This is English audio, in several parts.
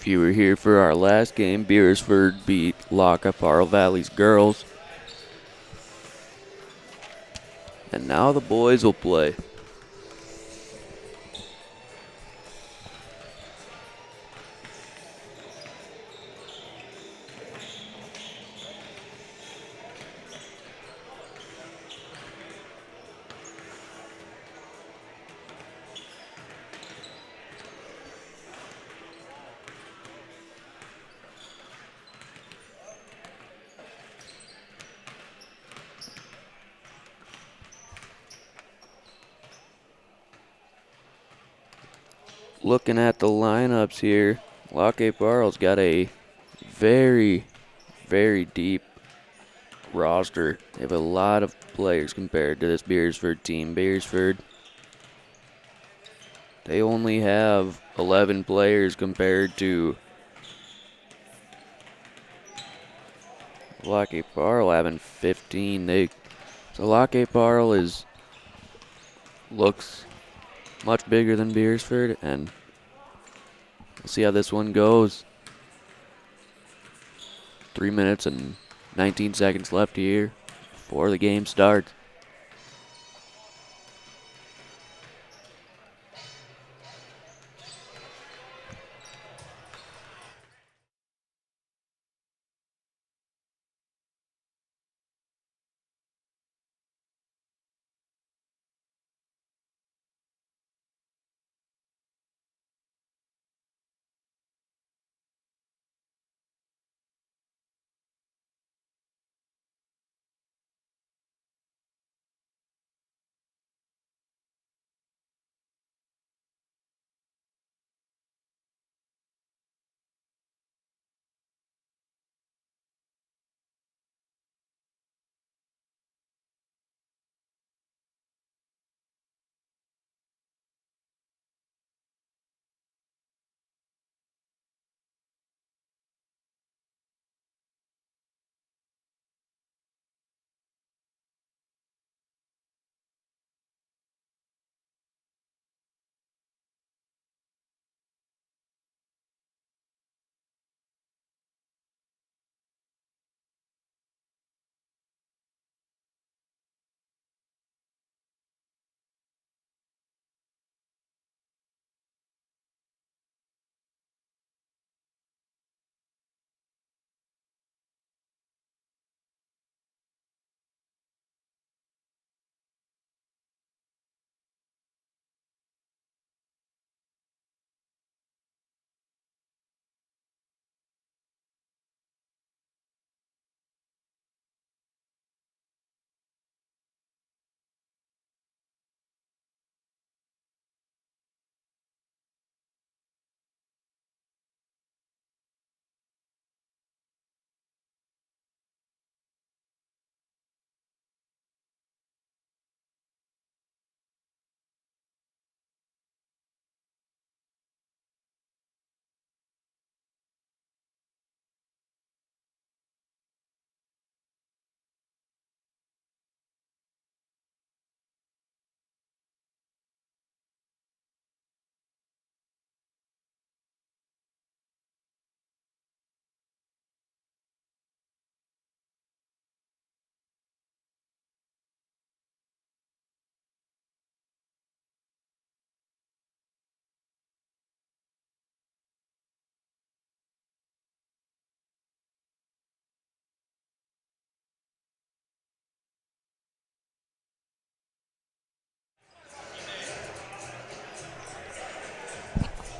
If you were here for our last game, Beresford beat Lac Qui Parle Valley's girls. And now the boys will play. Looking at the lineups here, Lac Qui Parle's got a very, very deep roster. They have a lot of players compared to this Beresford team. Beresford, they only have 11 players compared to Lac Qui Parle having 15. So Lac Qui Parle looks much bigger than Beresford, and we'll see how this one goes. 3 minutes and 19 seconds left here before the game starts.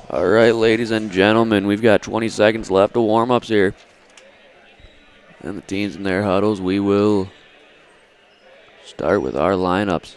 All right, ladies and gentlemen, we've got 20 seconds left of warm-ups here. And the teams in their huddles, we will start with our lineups.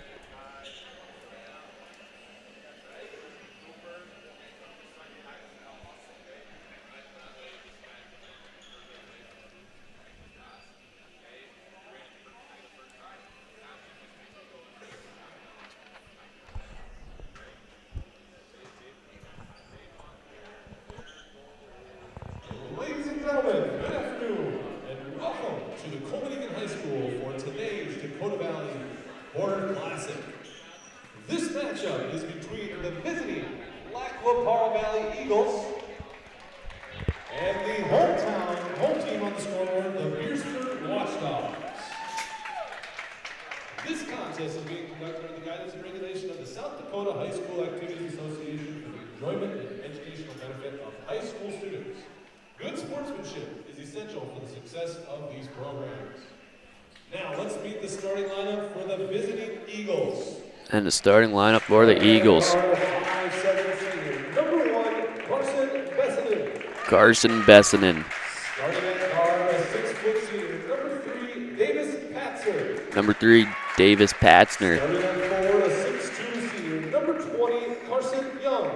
Ladies and gentlemen, good afternoon, and welcome to the Colman-Egan High School for today's Dakota Valley Border Classic. This matchup is between the visiting Lac Qui Parle Valley Eagles South Dakota High School Activities Association for the enjoyment and educational benefit of high school students. Good sportsmanship is essential for the success of these programs. Now let's meet the starting lineup for the visiting Eagles. And the starting lineup for the Eagles. Number 1, Carson Bessinen. Carson Bessinen. Starting at guard, a 6-foot senior. Number 3, Davis Patzer. Number 3, Davis Patzner. Starting at forward, a 6'2 senior. Number 20, Carson Young.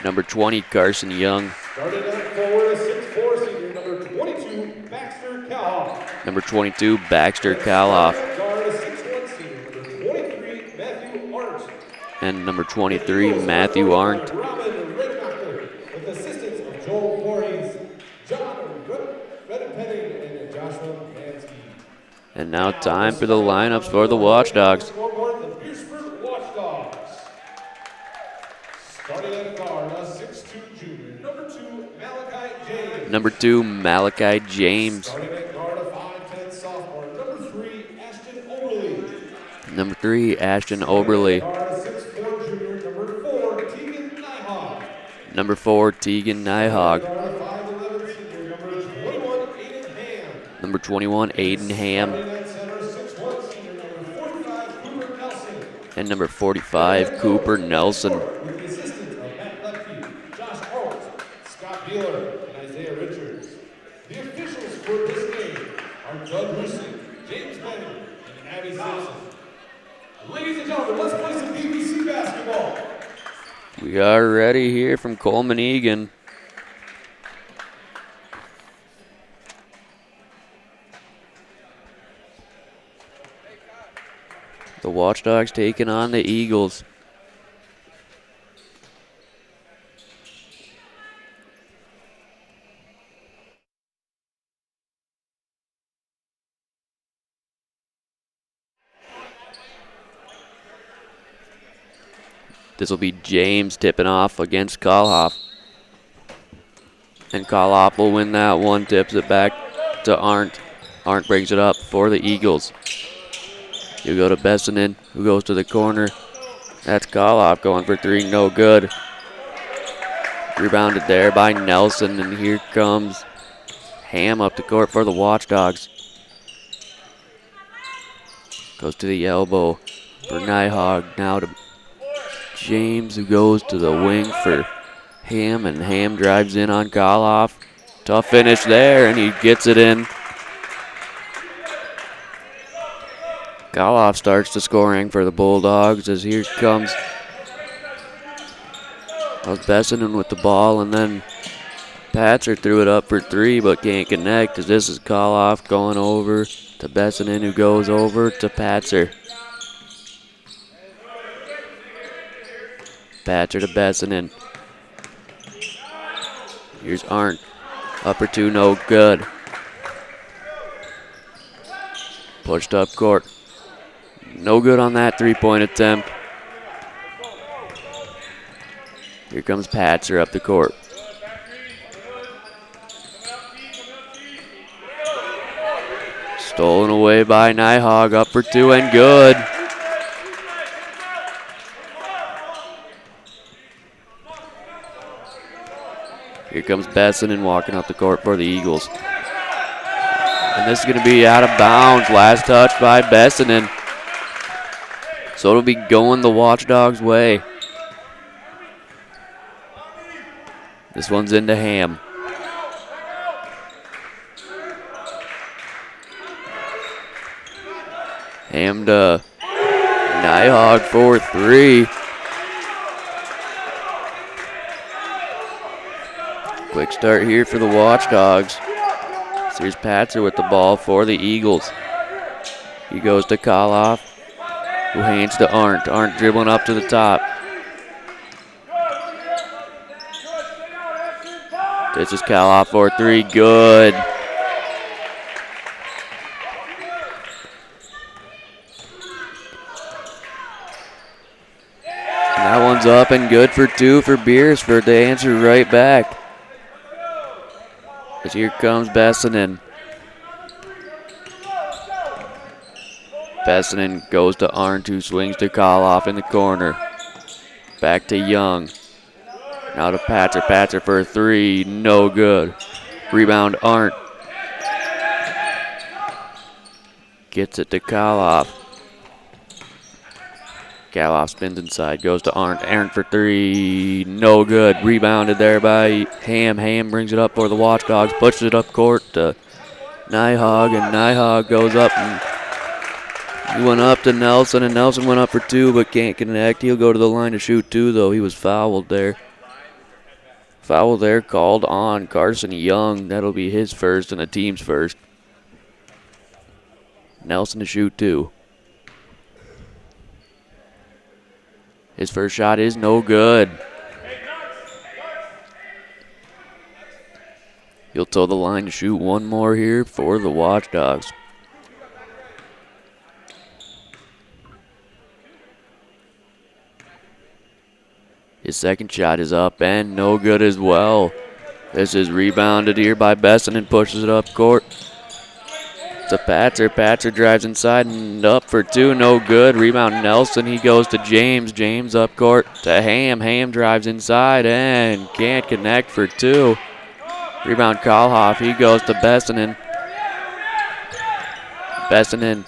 Number 20, Carson Young. Starting at forward, a 6'4 senior. Number 22, Baxter Calhoff. Number 22, Baxter Calhoff. Starting at guard, a 6'1 senior. Number 23, Matthew Arndt. And number 23, Matthew Arndt. Robin Redknacker, with assistance of Joel Voorhees, John Redpenning, and Joshua Mansky. And now time for the lineups for the Watchdogs. Scoreboard, the Beresford Watchdogs. Starting at guard, a 6'2 junior. Number 2, Malachi James. Number 2, Malachi James. Starting at guard, a 5'10 sophomore. Number 3, Ashton Oberly. Number 3, Ashton Oberly. Guard, a 6'4 junior. Number 4, Tegan Nyhog. Number 4, Tegan Nyhog. Guard, a 5'11 senior. Number 21, Aiden Ham. Number 21, Aiden Ham. Starting at center, 6'1 senior. Number 45, Cooper Nelson. And number 45, Cooper Nelson. With the assistance of Matt Lepke, Josh Arlt, Scott Beeler, and Isaiah Richards. The officials for this game are Doug Rusin, James Benning, and Abby Simpson. Ladies and gentlemen, let's play some DVC basketball. We are ready here from Colman-Egan. The Watchdogs taking on the Eagles. This will be James tipping off against Kalhoff. And Kalhoff will win that one, tips it back to Arndt. Arndt brings it up for the Eagles. You go to Bessinen, who goes to the corner. That's Kalhoff going for 3, no good. Rebounded there by Nelson, and here comes Ham up the court for the Watchdogs. Goes to the elbow for Nyhog, now to James, who goes to the wing for Ham, and Ham drives in on Kalhoff. Tough finish there, and he gets it in. Kalhoff starts the scoring for the Bulldogs as here comes Bessinen with the ball, and then Patzer threw it up for 3 but can't connect as this is Kalhoff going over to Bessinen, who goes over to Patzer. Patzer to Bessinen. Here's Arndt. Upper 2, no good. Pushed up court. No good on that 3-point attempt. Here comes Patzer up the court. Stolen away by Nyhog, up for 2 and good. Here comes Bessinen walking up the court for the Eagles. And this is going to be out of bounds. Last touch by Bessinen. So it'll be going the Watchdogs' way. This one's into Ham. Ham to Nyhog for 3. Quick start here for the Watchdogs. So here's Patzer with the ball for the Eagles. He goes to Kalhoff, who hands to Arndt. Arndt dribbling up to the top. This is Kalhoff for 3, good. And that one's up and good for 2 for Beresford. They answer right back. As here comes Bessinen. Bessinen goes to Arndt, who swings to Kalhoff in the corner. Back to Young. Now to Patzer. Patzer for a three. No good. Rebound Arndt. Gets it to Kaloff. Kaloff spins inside. Goes to Arndt. Arndt for three. No good. Rebounded there by Ham. Ham brings it up for the Watchdogs. Pushes it up court to Nyhog. And Nyhog goes up and he went up to Nelson. And Nelson went up for two but can't connect. He'll go to the line to shoot two though. He was fouled there. Foul there called on Carson Young. That'll be his first and the team's first. Nelson to shoot two. His first shot is no good. He'll toe the line to shoot one more here for the Watchdogs. His second shot is up and no good as well. This is rebounded here by Besson and pushes it up court. To Patzer. Patzer drives inside and up for two. No good. Rebound Nelson. He goes to James. James up court to Ham. Ham drives inside and can't connect for two. Rebound Kalhoff. He goes to Bessinen. Bessinen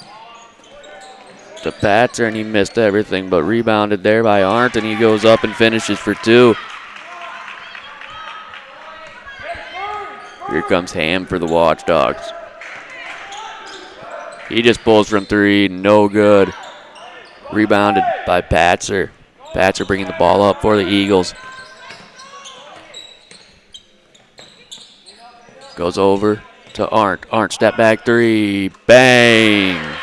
to Patzer and he missed everything but rebounded there by Arndt and he goes up and finishes for two. Here comes Ham for the Watchdogs. He just pulls from three, no good. Rebounded by Patzer. Patzer bringing the ball up for the Eagles. Goes over to Arndt. Arndt step back three, bang!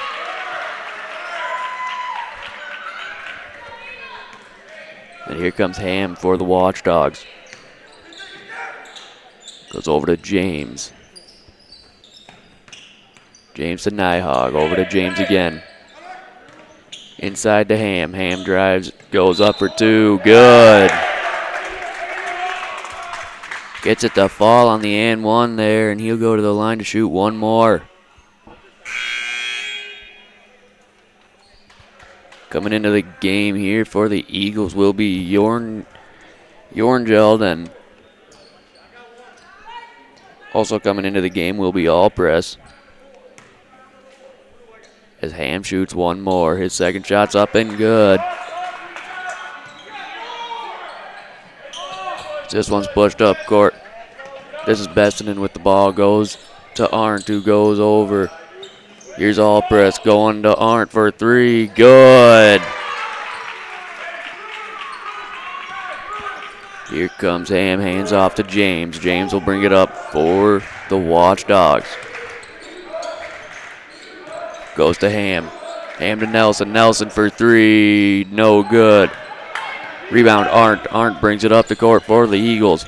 And here comes Ham for the Watchdogs. Goes over to James. James to Nyhog. Over to James again. Inside to Ham. Ham drives. Goes up for two. Good. Gets it to fall on the and one there, and he'll go to the line to shoot one more. Coming into the game here for the Eagles will be Jorngeld, and also coming into the game will be Allpress. As Ham shoots one more. His second shot's up and good. This one's pushed up court. This is Bessinen with the ball. Goes to Arndt, who goes over. Here's Allpress going to Arndt for three. Good. Here comes Ham. Hands off to James. James will bring it up for the Watchdogs. Goes to Ham. Ham to Nelson. Nelson for three. No good. Rebound Arndt. Arndt brings it up the court for the Eagles.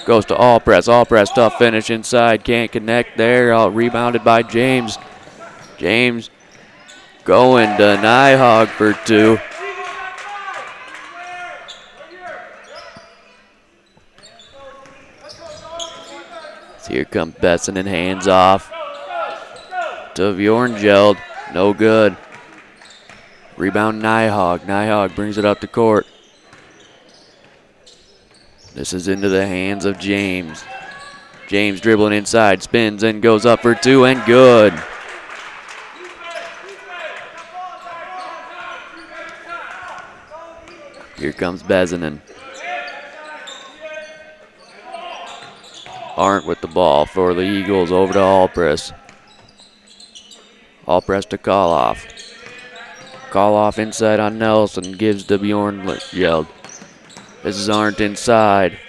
Goes to Allpress. Allpress tough finish inside. Can't connect there. Rebounded by James. James going to Nyhog for two. So here comes Bessinen. Hands off to Jorngeld. No good. Rebound Nyhog. Nyhog brings it up the court. This is into the hands of James. James dribbling inside, spins and goes up for two and good. Here comes Bessinen. Arndt with the ball for the Eagles over to Allpress. Allpress to Kaloff. Kaloff inside on Nelson, gives to Jorngeld. This is Arndt inside.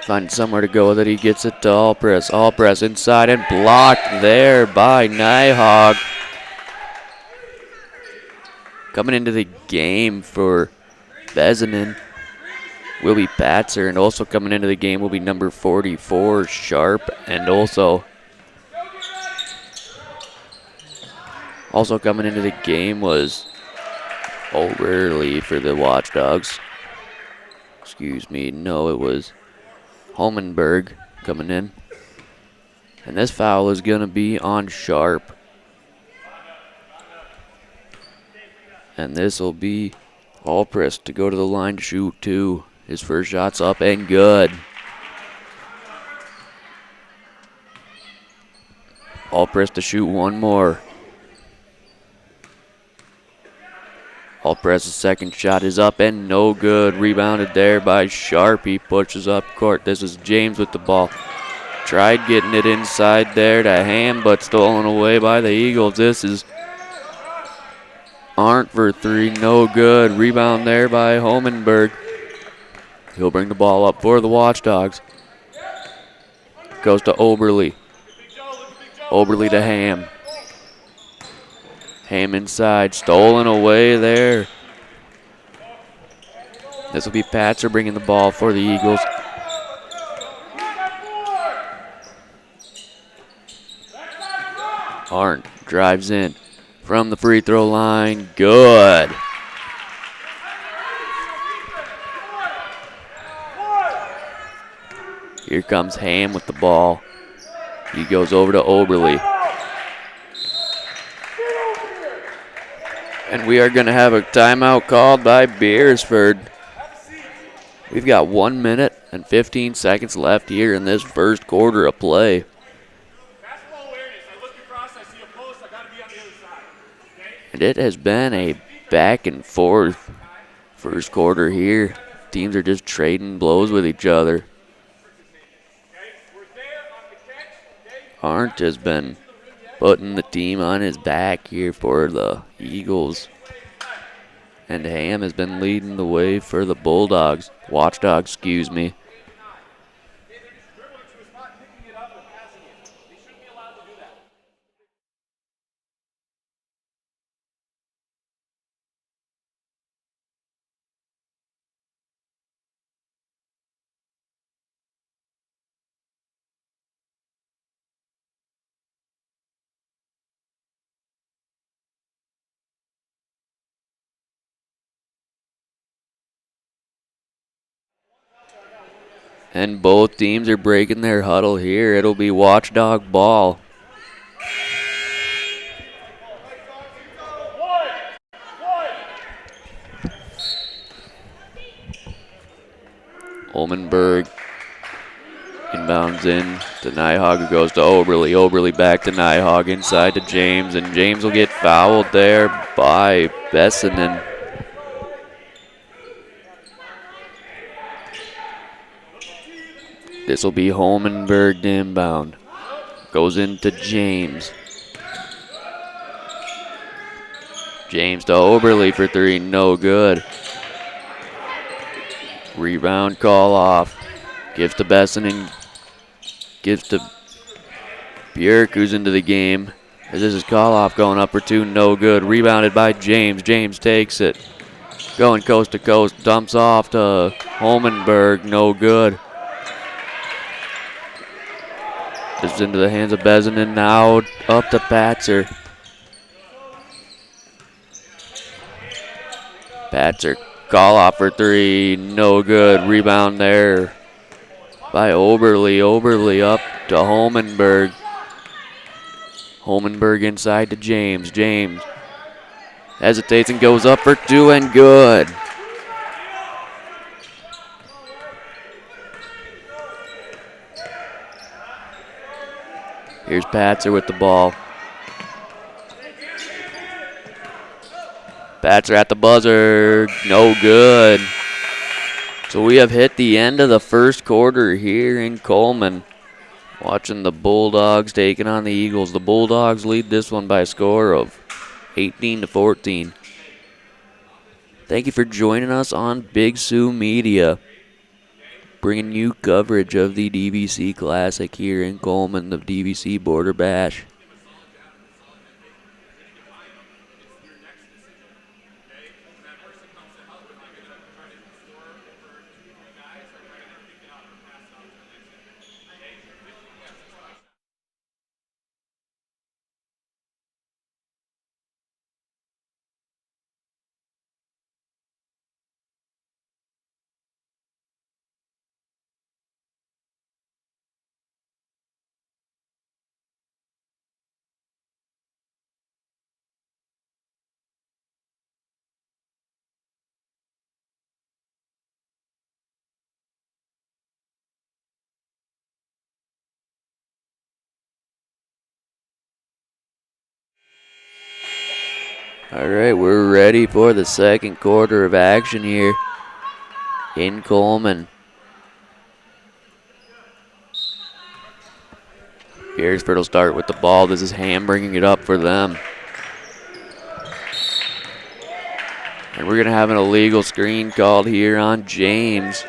Finds somewhere to go with it. He gets it to Allpress. Allpress inside and blocked there by Nyhog. Coming into the game for Bessinen will be Patzer, and also coming into the game will be number 44, Sharp, and also coming into the game was O'Reilly for the Watchdogs. Excuse me, no, it was Holmenberg coming in. And this foul is going to be on Sharp. And this will be Allpress to go to the line to shoot 2. His first shot's up and good. Allpress to shoot 1 more. Allpress's second shot is up and no good. Rebounded there by Sharp. He pushes up court. This is James with the ball. Tried getting it inside there to Ham, but stolen away by the Eagles. This is Arndt for 3, no good. Rebound there by Homenberg. He'll bring the ball up for the Watchdogs. Goes to Oberly. Oberly to Ham. Ham inside, stolen away there. This will be Patzer bringing the ball for the Eagles. Arndt drives in from the free throw line. Good. Here comes Ham with the ball. He goes over to Oberly. And we are going to have a timeout called by Beresford. We've got 1 minute and 15 seconds left here in this first quarter of play. And it has been a back and forth first quarter here. Teams are just trading blows with each other. Arndt has been putting the team on his back here for the Eagles. And Ham has been leading the way for the Bulldogs. Watchdogs, excuse me. And both teams are breaking their huddle here. It'll be Watchdog ball. Olmenberg inbounds in to Nyhog, who goes to Oberly. Oberly back to Nyhog, inside to James, and James will get fouled there by Bessinen. This will be Holmenberg to inbound. Goes into James. James to Oberly for 3, no good. Rebound call off. Gives to Bessinen. Gives to Björk, who's into the game. As this is call off, going up for 2, no good. Rebounded by James. James takes it. Going coast to coast. Dumps off to Holmenberg, no good. This is into the hands of Bessinen. Now up to Patzer. Patzer, call off for 3, no good. Rebound there by Oberly. Oberly up to Holmenberg. Holmenberg inside to James. James hesitates and goes up for 2 and good. Here's Patzer with the ball. Patzer at the buzzer, no good. So we have hit the end of the first quarter here in Coleman. Watching the Bulldogs taking on the Eagles. The Bulldogs lead this one by a score of 18-14. Thank you for joining us on Big Sioux Media, bringing you coverage of the DVC Classic here in Coleman, the DVC Border Bash. All right, we're ready for the second quarter of action here in Colman. Beresford will start with the ball. This is Ham bringing it up for them. And we're going to have an illegal screen called here on James.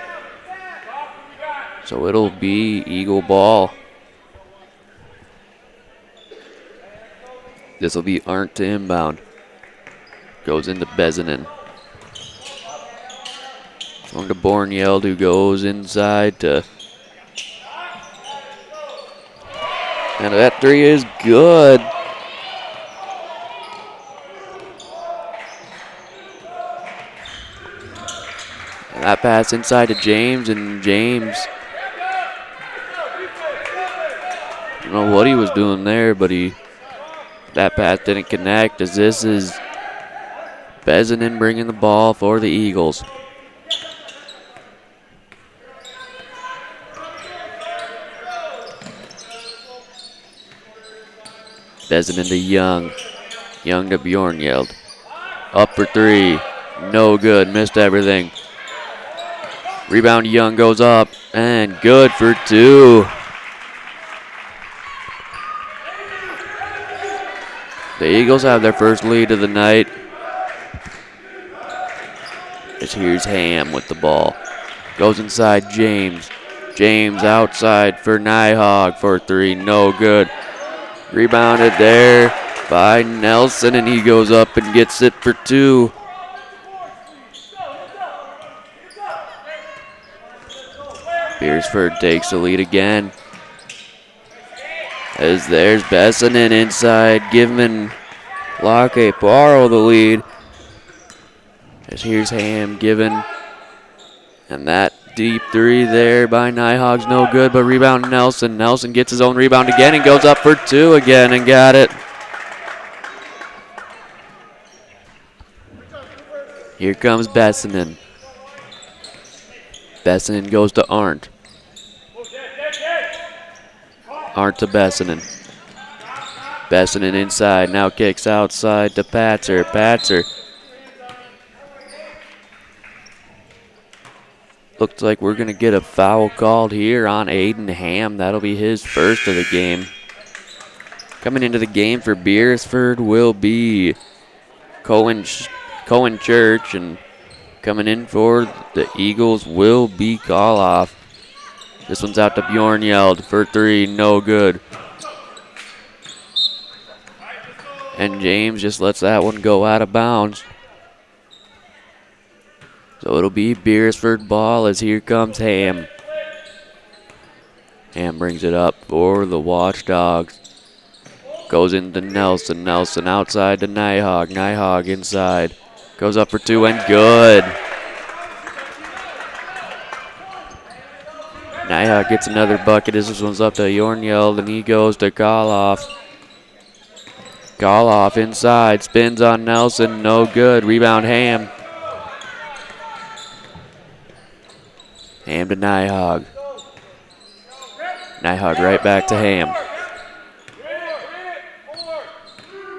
So it'll be Eagle ball. This will be Arndt to inbound. Goes into Bezanin. Going to Bornyeld, who goes inside to... And that three is good. And that pass inside to James, and James... I don't know what he was doing there, but that pass didn't connect, as this is Bezanin bringing the ball for the Eagles. Bezanin to Young. Young to Bjornyeld. Up for three. No good. Missed everything. Rebound Young goes up. And good for two. The Eagles have their first lead of the night. As here's Ham with the ball. Goes inside James. James outside for Nyhog for three. No good. Rebounded there by Nelson, and he goes up and gets it for two. Beresford takes the lead again. As there's Bezanin inside, giving Lac Qui Parle the lead. As here's Ham given. And that deep three there by Nyhog's no good, but rebound Nelson. Nelson gets his own rebound again and goes up for two again and got it. Here comes Bezanin. Bezanin goes to Arndt. Arndt to Bezanin. Bezanin inside, now kicks outside to Patzer. Patzer. Looks like we're going to get a foul called here on Aiden Ham. That'll be his first of the game. Coming into the game for Beresford will be Cohen Church, and coming in for the Eagles will be Koloff. This one's out to Bjornyeld for three, no good. And James just lets that one go out of bounds. So it'll be Beresford ball as here comes Ham. Ham brings it up for the Watchdogs. Goes into Nelson. Nelson outside to Nyhog. Nyhog inside. Goes up for two and good. Nyhog gets another bucket. This one's up to Bjornyeld, and he goes to Koloff. Koloff inside. Spins on Nelson. No good. Rebound Ham. Ham to Nyhog. Nyhog right back to Ham.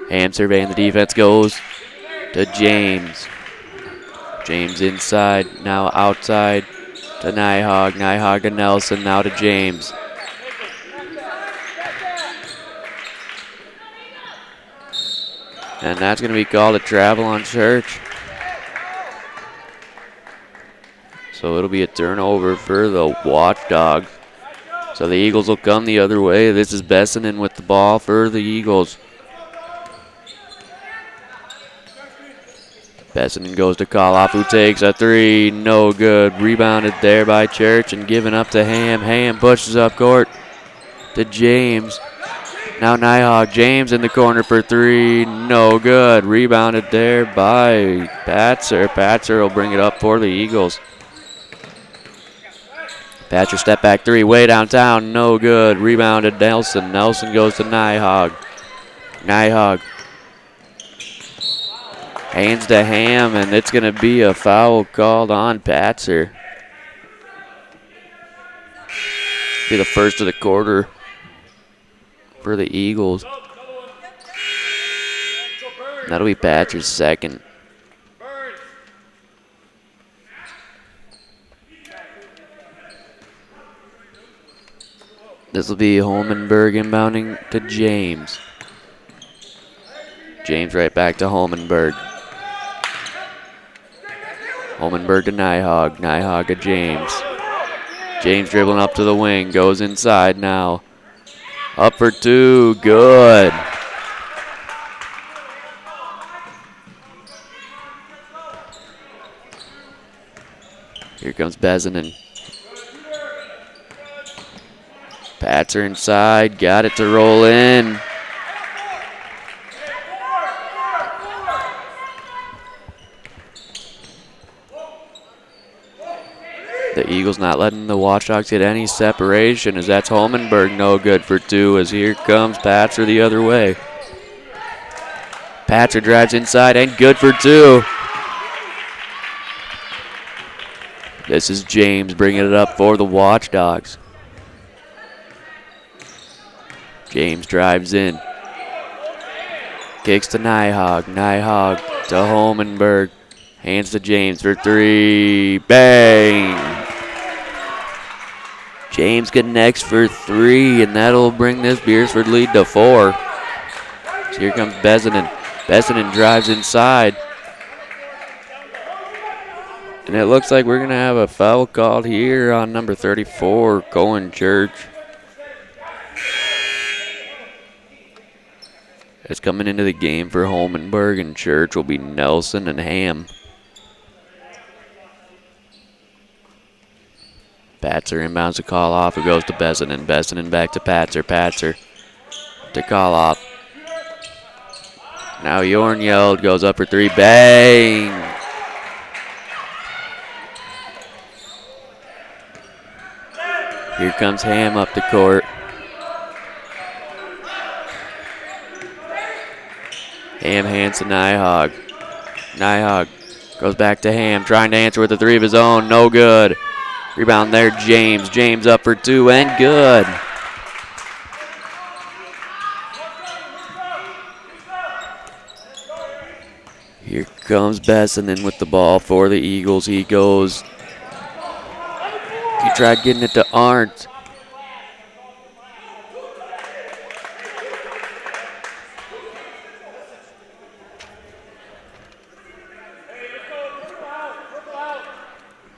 Ham surveying the defense, goes to James. James inside, now outside to Nyhog. Nyhog to Nelson, now to James. And that's going to be called a travel on Church. So it'll be a turnover for the Watchdogs. So the Eagles will come the other way. This is Bezanin with the ball for the Eagles. Bezanin goes to Koloff, who takes a three. No good. Rebounded there by Church and given up to Ham. Ham pushes up court to James. Now Nyhog. James in the corner for three. No good. Rebounded there by Patzer. Patzer will bring it up for the Eagles. Patzer step back three, way downtown, no good. Rebounded Nelson. Nelson goes to Nyhog. Nyhog. Hands to Ham, and it's going to be a foul called on Patzer. Be the first of the quarter for the Eagles. That'll be Patcher's second. This will be Holmenberg inbounding to James. James right back to Holmenberg. Holmenberg to Nyhog. Nyhog to James. James dribbling up to the wing. Goes inside now. Up for two. Good. Here comes Bezinen. Patzer inside. Got it to roll in. The Eagles not letting the Watchdogs get any separation as that's Holmenberg no good for two as here comes Patzer the other way. Patzer drives inside and good for two. This is James bringing it up for the Watchdogs. James drives in. Kicks to Nyhog. Nyhog to Holmenberg. Hands to James for three. Bang! James connects for three, and that'll bring this Beresford lead to 4. So here comes Bezinen. Bezinen drives inside. And it looks like we're going to have a foul called here on number 34, Cohen Church. It's coming into the game for Holmenberg and Church will be Nelson and Ham. Patzer inbounds to call off. It goes to Bezinen. Bezinen back to Patzer. Patzer to call off. Now Yornyeld goes up for three. Bang! Here comes Ham up the court. Ham hands to Nyhog. Nyhog goes back to Ham, trying to answer with a three of his own. No good. Rebound there, James. James up for two and good. Here comes Bezinen with the ball for the Eagles. He goes. He tried getting it to Arndt.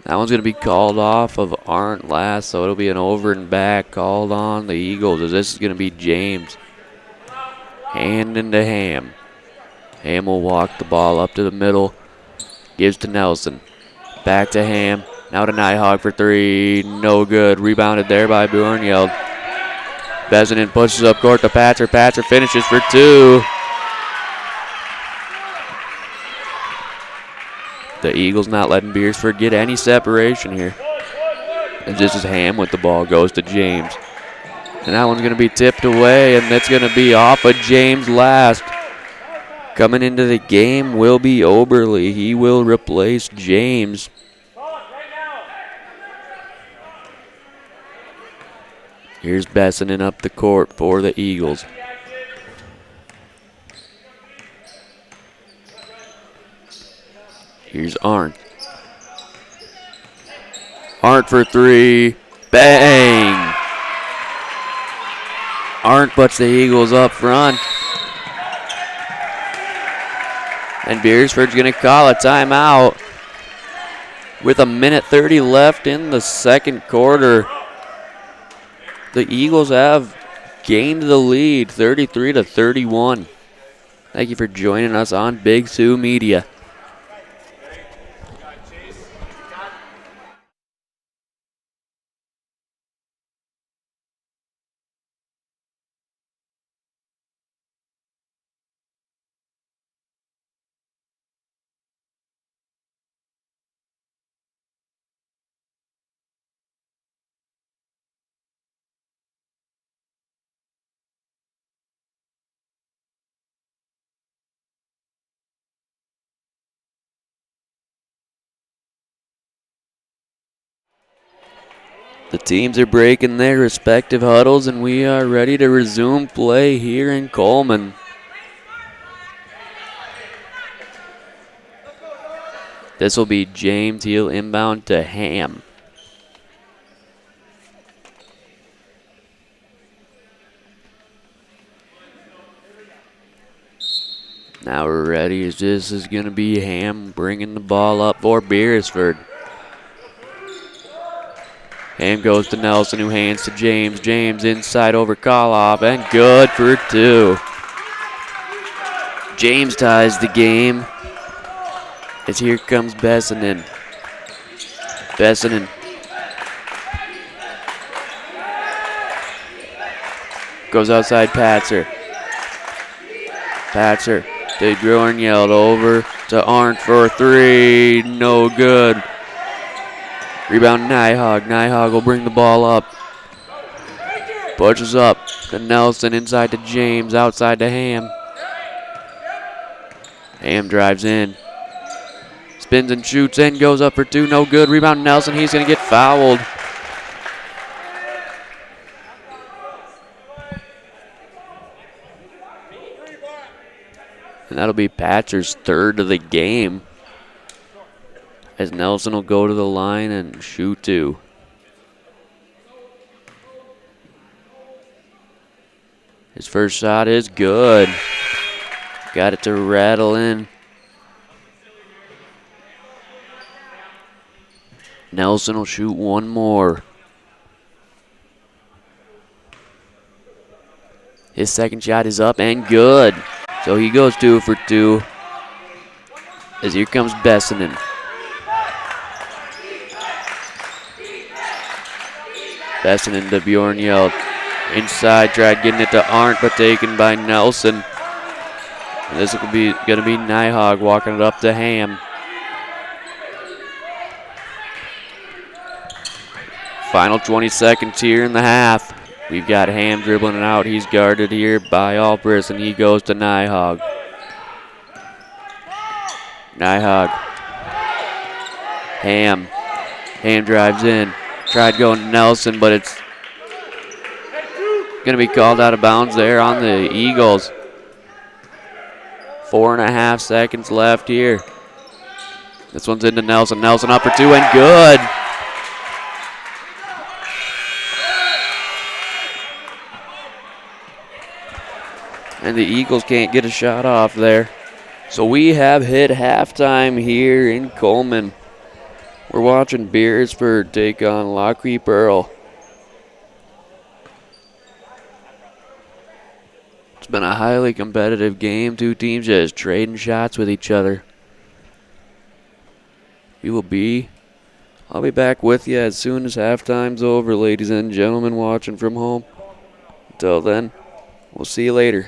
That one's going to be called off of Arndt last, so it'll be an over and back called on the Eagles as this is going to be James. Hand into Ham. Ham will walk the ball up to the middle. Gives to Nelson. Back to Ham. Now to Nyhog for three. No good. Rebounded there by Bjornyeld. Bezinen pushes up court to Patzer. Patzer finishes for two. The Eagles not letting Beresford get any separation here. And this is Ham with the ball. Goes to James. And that one's going to be tipped away, and that's going to be off of James last. Coming into the game will be Oberly. He will replace James. Here's Bezinen up the court for the Eagles. Here's Arndt. Arndt for three. Bang! Arndt puts the Eagles up front. And Beresford's going to call a timeout with 1:30 left in the second quarter. The Eagles have gained the lead, 33-31. Thank you for joining us on Big Sioux Media. The teams are breaking their respective huddles, and we are ready to resume play here in Coleman. This will be James. He'll inbound to Ham. Now we're ready. This is going to be Ham bringing the ball up for Beresford. Ham goes to Nelson, who hands to James. James inside over Koloff, and good for 2. James ties the game as here comes Bessinen. Bessinen goes outside Patzer. Patzer to Bjornyeld over to Arndt for 3. No good. Rebound Nyhog. Nyhog will bring the ball up. Pushes up to Nelson, inside to James, outside to Ham. Ham drives in. Spins and shoots and goes up for 2. No good. Rebound Nelson. He's going to get fouled. And that'll be Patzer's 3rd of the game, as Nelson will go to the line and shoot 2. His first shot is good. Got it to rattle in. Nelson will shoot 1 more. His second shot is up and good. So he goes 2 for 2. As here comes Bessinen. Bessinen to Bjornyeld. Inside, tried getting it to Arndt, but taken by Nelson. And this will be going to be Nyhog walking it up to Ham. Final 20 seconds here in the half. We've got Ham dribbling it out. He's guarded here by Alpris, and he goes to Nyhog. Nyhog. Ham. Ham drives in. Tried going to Nelson, but it's going to be called out of bounds there on the Eagles. 4.5 seconds left here. This one's into Nelson. Nelson up for 2 and good. And the Eagles can't get a shot off there. So we have hit halftime here in Colman. We're watching Beresford take on Lac Qui Parle. It's been a highly competitive game. 2 teams just trading shots with each other. I'll be back with you as soon as halftime's over, ladies and gentlemen watching from home. Until then, we'll see you later.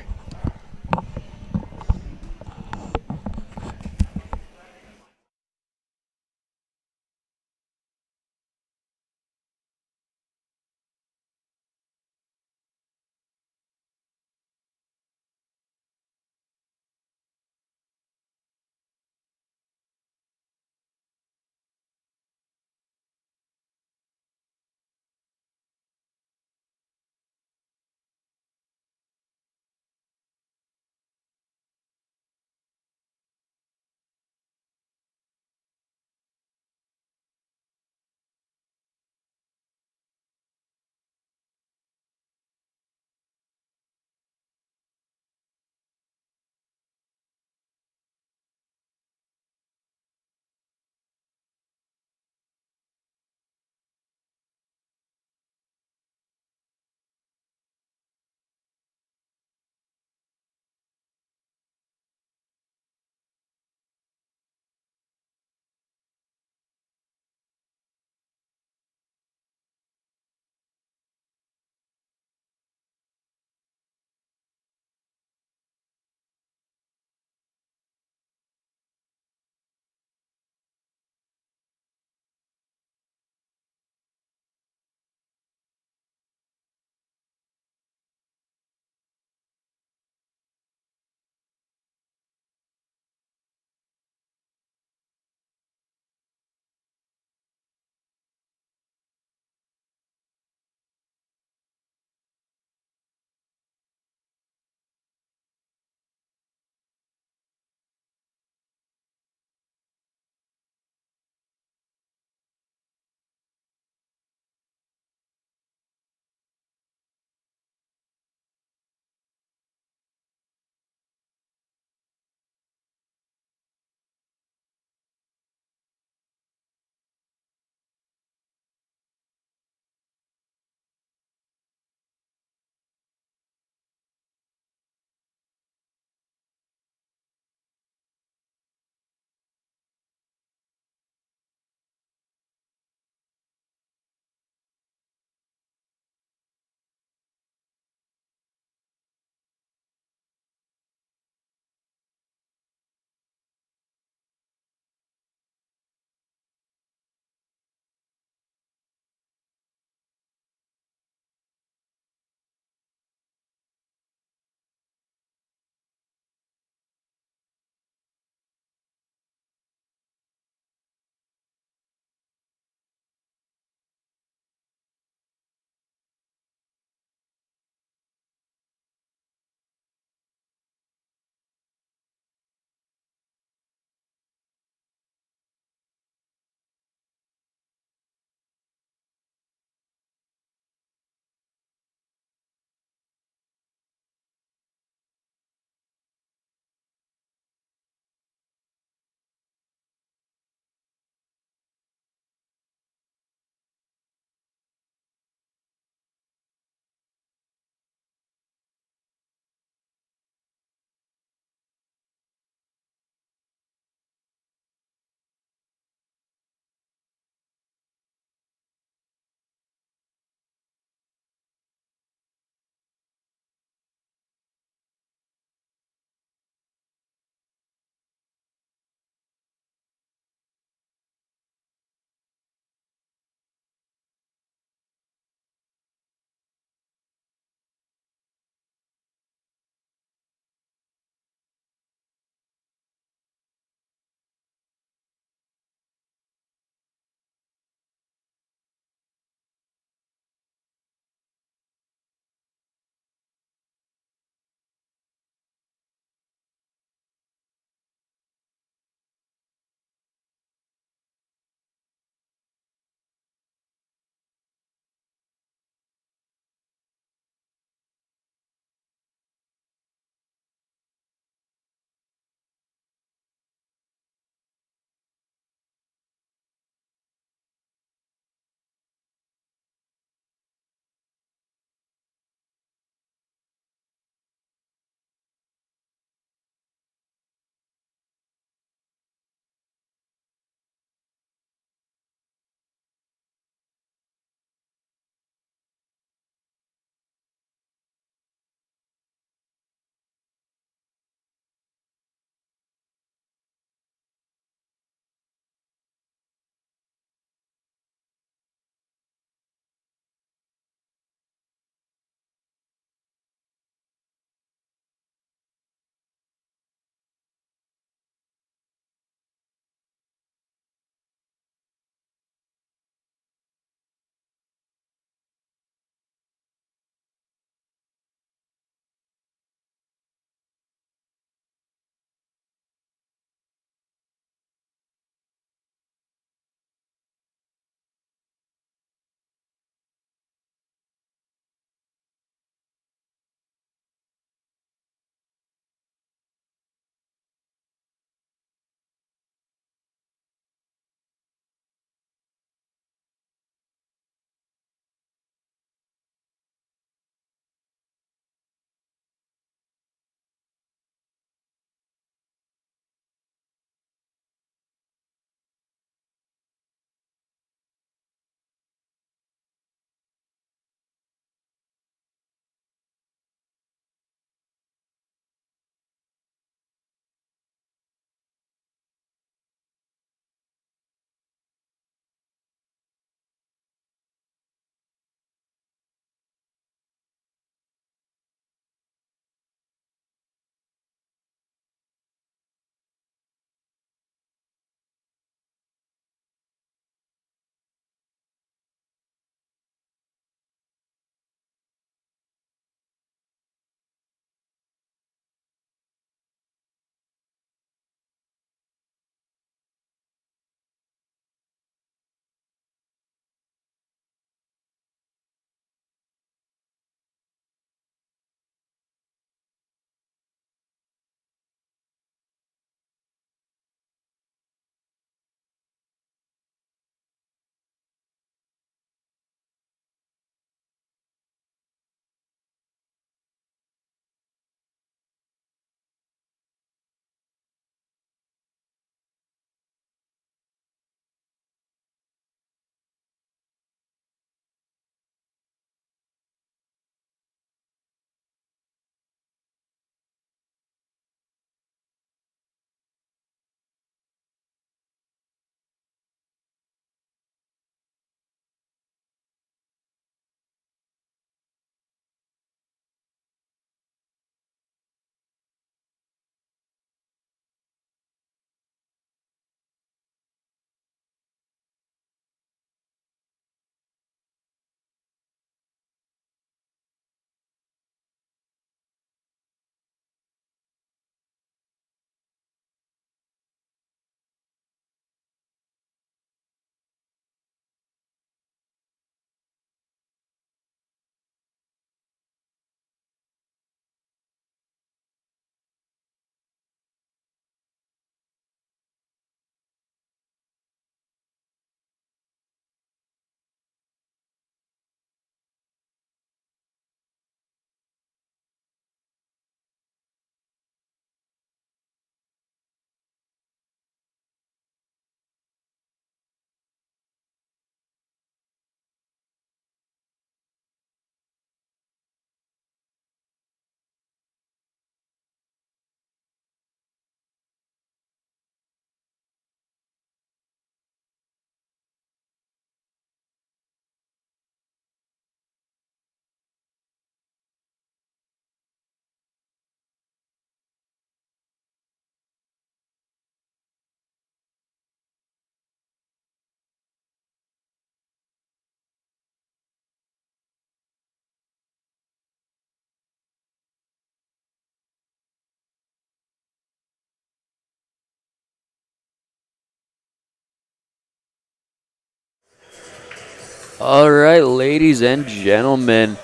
All right, ladies and gentlemen,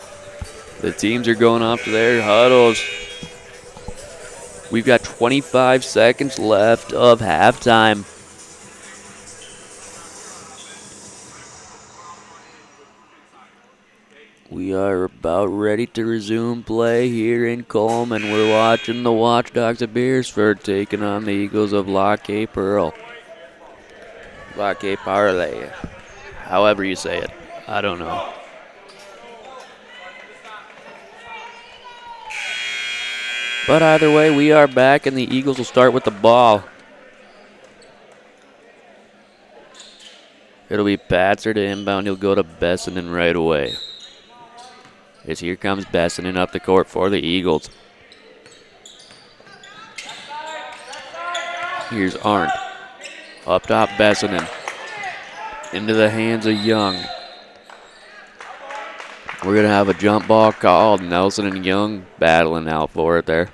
the teams are going off to their huddles. We've got 25 seconds left of halftime. We are about ready to resume play here in Colman. We're watching the Watchdogs of Beresford taking on the Eagles of Lac Qui Parle. Lac Qui Parle, however you say it. I don't know. But either way, we are back, and the Eagles will start with the ball. It'll be Patzer to inbound. He'll go to Bessinen right away. As here comes Bessinen up the court for the Eagles. Here's Arndt. Up top, Bessinen. Into the hands of Young. We're going to have a jump ball called. Nelson and Young battling out for it there.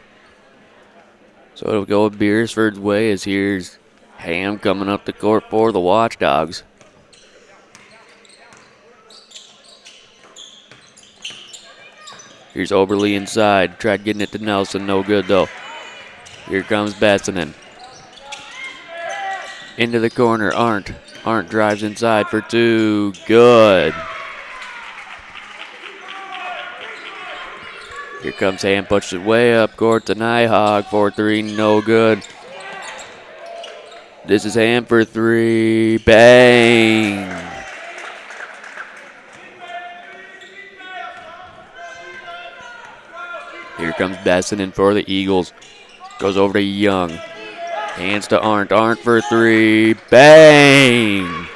So it'll go Beresford's way as here's Ham coming up the court for the Watchdogs. Here's Oberly inside. Tried getting it to Nelson. No good, though. Here comes Bessinen. Into the corner. Arndt. Arndt drives inside for two. Good. Here comes Ham. Pushes it way up court to Nyhog for three. No good. This is Ham for three. Bang. Here comes Bessinen for the Eagles. Goes over to Young. Hands to Arndt. Arndt for three. Bang!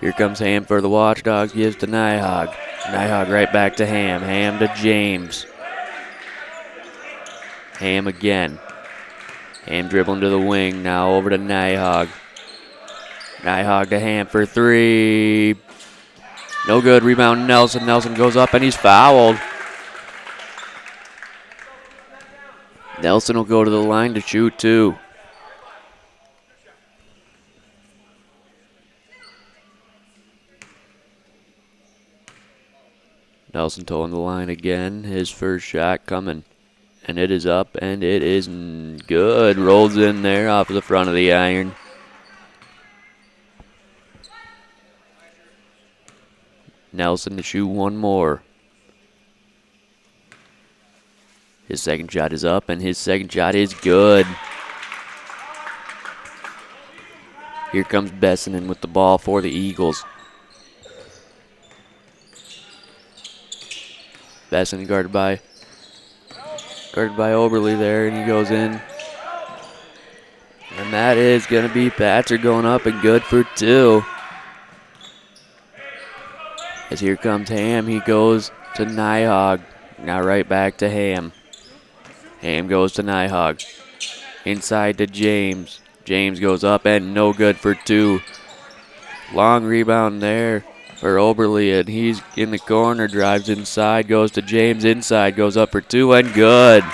Here comes Ham for the Watchdogs. Gives to Nyhog. Nyhog right back to Ham. Ham to James. Ham again. Ham dribbling to the wing. Now over to Nyhog. Nyhog to Ham for three. No good. Rebound Nelson. Nelson goes up and he's fouled. Nelson will go to the line to shoot two. Nelson towing the line again. His first shot coming. And it is up and it is good. Rolls in there off of the front of the iron. Nelson to shoot one more. His second shot is up, and his second shot is good. Here comes Bessinen with the ball for the Eagles. Bessinen guarded by Oberly there, and he goes in. And that is going to be Patzer going up and good for two. As here comes Ham, he goes to Nyhog. Now right back to Ham. Ham goes to Nyhog. Inside to James. James goes up and no good for two. Long rebound there for Oberly, and he's in the corner, drives inside, goes to James inside, goes up for two and good.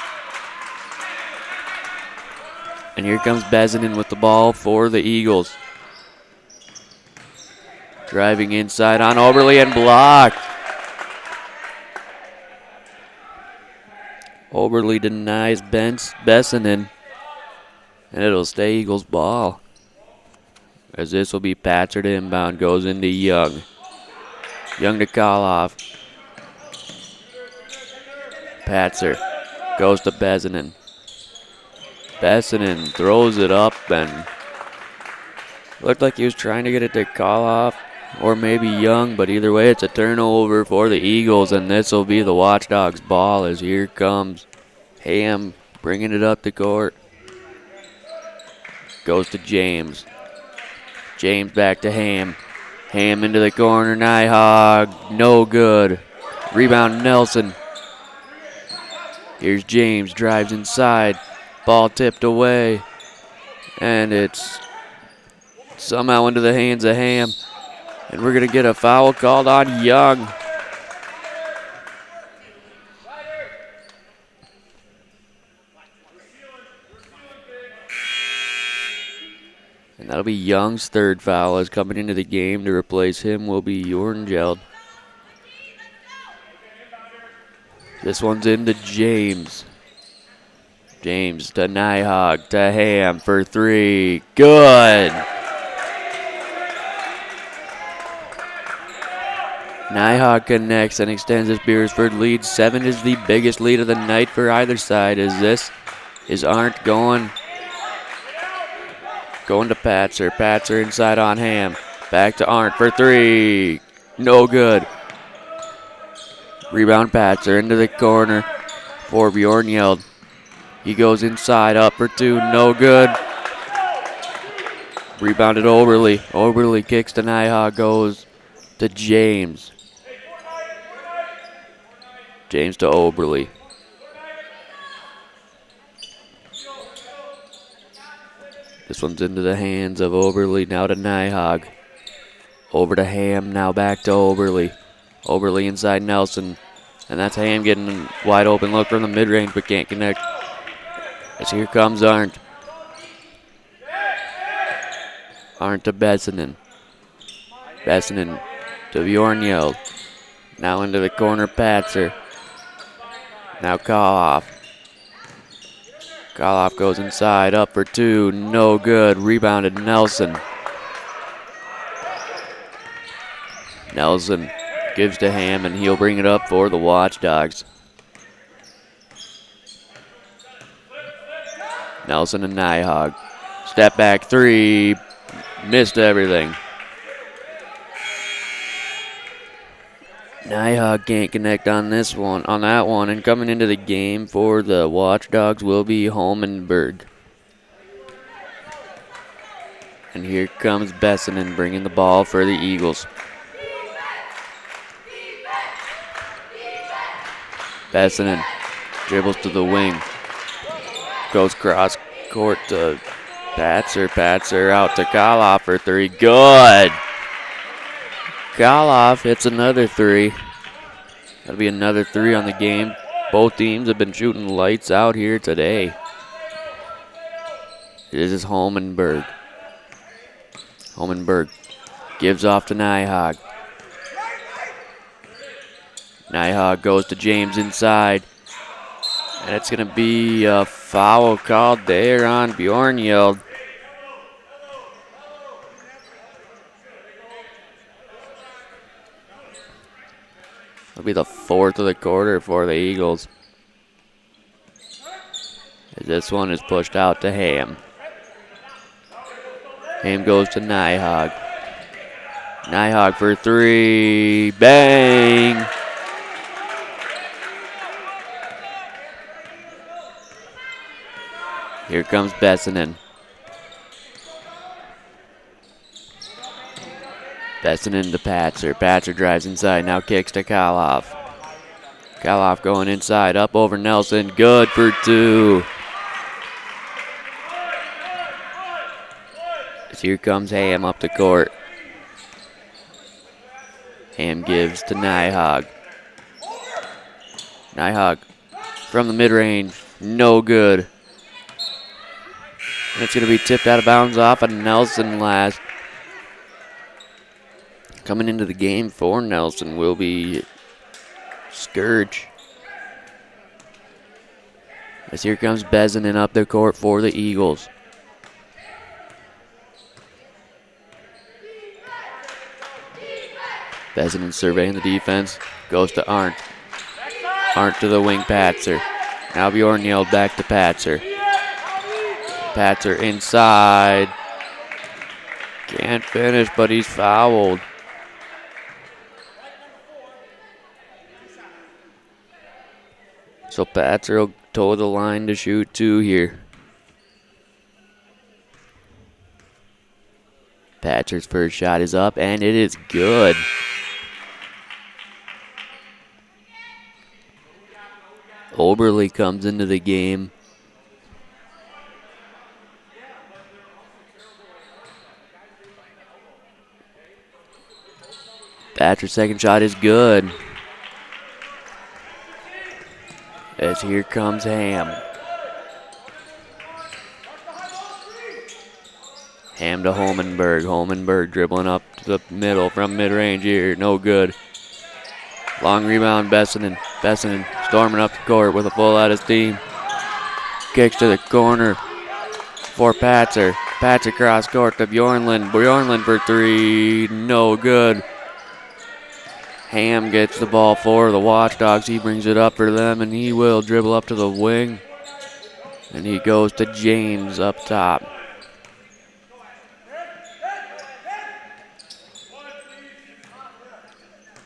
And here comes Bessinen with the ball for the Eagles. Driving inside on Oberly and blocked. Oberly denies Bessinen. And it'll stay Eagles ball. As this will be Patzer to inbound. Goes into Young. Young to Koloff. Patzer goes to Bessinen. Bessinen throws it up and looked like he was trying to get it to Koloff or maybe Young, but either way it's a turnover for the Eagles, and this will be the Watchdogs ball as here comes Ham bringing it up the court. Goes to James. James back to Ham. Ham into the corner. Nyhog. No good. Rebound Nelson. Here's James. Drives inside. Ball tipped away. And it's somehow into the hands of Ham. And we're going to get a foul called on Young. And That'll be Young's third foul as coming into the game to replace him will be Jorngeld. This one's into James. James to Nyhog to Ham for three. Good. Nyhog connects and extends his Beresford lead. 7 is the biggest lead of the night for either side as this is Arndt going to Patzer. Patzer inside on Ham. Back to Arndt for three. No good. Rebound Patzer into the corner for Bjornyeld. He goes inside up for two. No good. Rebounded Oberly. Oberly kicks to Nyhog. Goes to James. James to Oberly. This one's into the hands of Oberly. Now to Nyhog. Over to Ham. Now back to Oberly. Oberly inside Nelson. And that's Ham getting a wide open look from the mid-range but can't connect. As here comes Arndt. Arndt to Bessinen. Bessinen to Bjornyeld. Now into the corner, Patzer. Now Koloff. Koloff goes inside, up for two, no good. Rebounded Nelson. Nelson gives to Ham, and he'll bring it up for the Watchdogs. Nelson and Nyhog. Step back three. Missed everything. Nyhog can't connect on that one, and coming into the game for the Watchdogs will be Holmenberg. And here comes Bessinen bringing the ball for the Eagles. Bessinen dribbles to the wing. Goes cross court to Patzer. Patzer out to Koloff for three. Good. Koloff hits another three. That'll be another three on the game. Both teams have been shooting lights out here today. This is Holmenberg. Holmenberg gives off to Nyhog. Nyhog goes to James inside. And it's going to be a foul called there on Bjornyeld. It'll be the fourth of the quarter for the Eagles. This one is pushed out to Ham. Ham goes to Nyhog. Nyhog for three. Bang! Here comes Bessinen. Bessinen to Patzer. Patzer drives inside, now kicks to Koloff. Koloff going inside, up over Nelson. Good for two. As here comes Ham up the court. Ham gives to Nyhog. Nyhog from the mid-range. No good. And it's going to be tipped out of bounds off of Nelson last. Coming into the game for Nelson will be Scourge. As here comes Bessinen up the court for the Eagles. Bessinen surveying the defense. Goes to Arndt. Arndt to the wing, Patzer. Now Bjornyeld back to Patzer. Patzer inside. Can't finish, but he's fouled. So Patzer will toe the line to shoot two here. Patzer's first shot is up, and it is good. Oberly comes into the game. Patzer's second shot is good. As here comes Ham. Ham Ham to Holmenberg. Holmenberg dribbling up to the middle from mid-range here. No good. Long rebound, Bessinen. Bessinen storming up the court with a full out of steam. Kicks to the corner for Patzer. Patzer cross court to Bjornlund. Bjornlund for three. No good. Ham gets the ball for the Watchdogs. He brings it up for them, and he will dribble up to the wing. And he goes to James up top.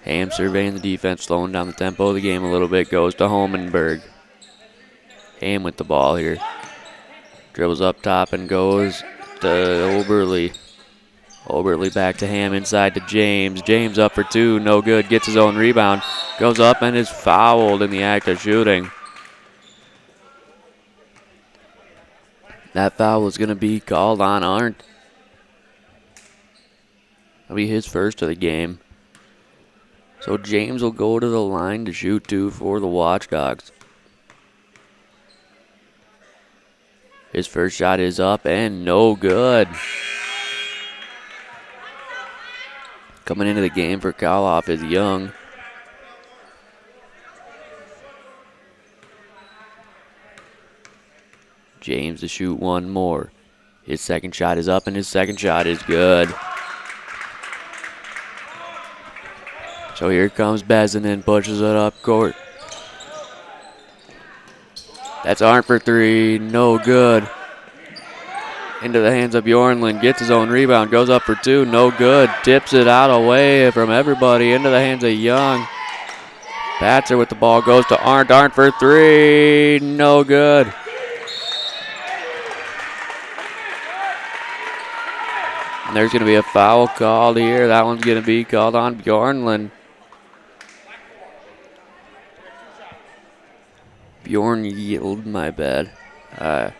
Ham surveying the defense, slowing down the tempo of the game a little bit, goes to Holmenberg. Ham with the ball here. Dribbles up top and goes to Oberly. Oberly back to Ham, inside to James. James up for two, no good, gets his own rebound. Goes up and is fouled in the act of shooting. That foul was going to be called on Arndt. That'll be his first of the game. So James will go to the line to shoot two for the Watchdogs. His first shot is up and no good. Coming into the game for Koloff is Young. James to shoot one more. His second shot is up and his second shot is good. So here comes Bessinen, pushes it up court. That's Arndt for three, no good. Into the hands of Bjornlund, gets his own rebound, goes up for two, no good. Tips it out away from everybody, into the hands of Young. Patzer with the ball, goes to Arndt. Arndt for three, no good. And there's going to be a foul called here. That one's going to be called on Bjornlund. Bjorn Yield, my bad. I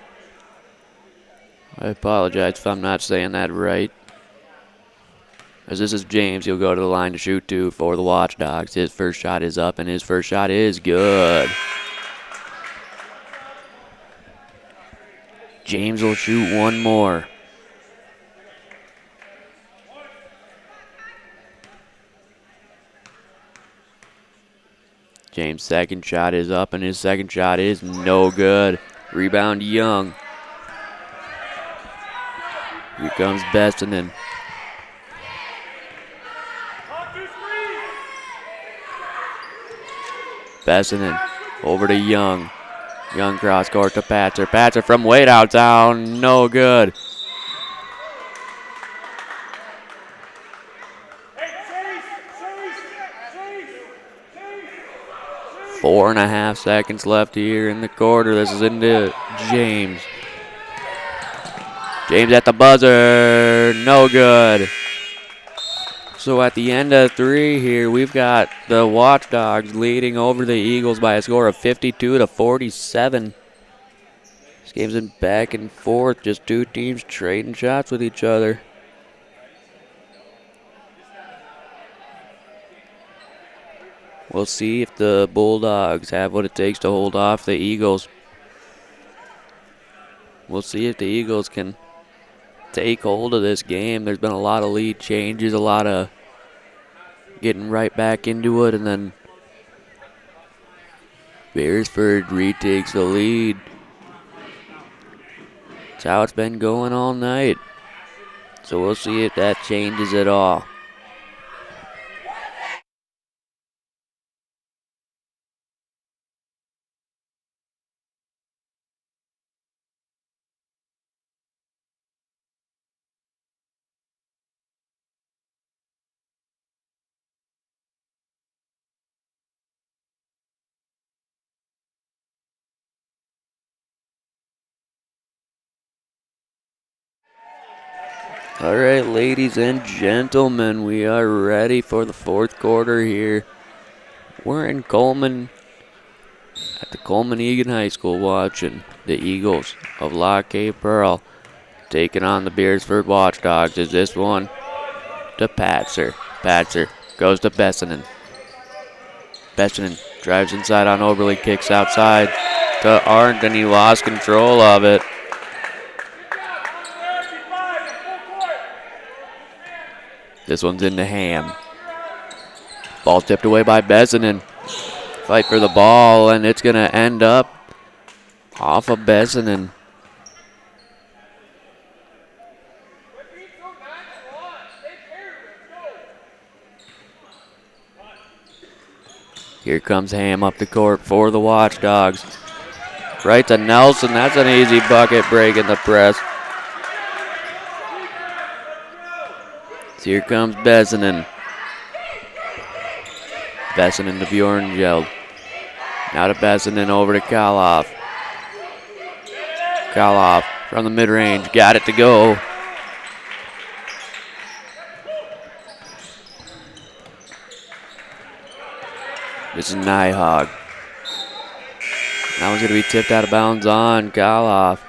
apologize if I'm not saying that right. As this is James, he'll go to the line to shoot two for the Watchdogs. His first shot is up and his first shot is good. James will shoot one more. James' second shot is up and his second shot is no good. Rebound Young. Here comes Bessinen. Bessinen over to Young. Young cross court to Patzer. Patzer from way downtown, no good. Four and a half seconds left here in the quarter. This is into James. James at the buzzer, no good. So at the end of three here, we've got the Watchdogs leading over the Eagles by a score of 52-47. This game's been back and forth, just two teams trading shots with each other. We'll see if the Bulldogs have what it takes to hold off the Eagles. We'll see if the Eagles can take hold of this game. There's been a lot of lead changes, a lot of getting right back into it, and then Beresford retakes the lead. That's how it's been going all night. So we'll see if that changes at all. All right, ladies and gentlemen, we are ready for the fourth quarter here. We're in Colman at the Colman-Egan High School watching the Eagles of Lac Qui Parle taking on the Beresford Watchdogs. Is this one to Patzer. Patzer goes to Bessinen. Bessinen drives inside on Oberly, kicks outside to Arndt, and he lost control of it. This one's into Ham. Ball tipped away by Besanin. Fight for the ball, and it's going to end up off of Besanin. Here comes Ham up the court for the Watchdogs. Right to Nelson. That's an easy bucket, breaking the press. So here comes Besanin. Besanin to Bjornjeld. Now to Besanin, over to Kaloff. Kaloff from the mid-range. Got it to go. This is Nyhog. That one's going to be tipped out of bounds on Kaloff.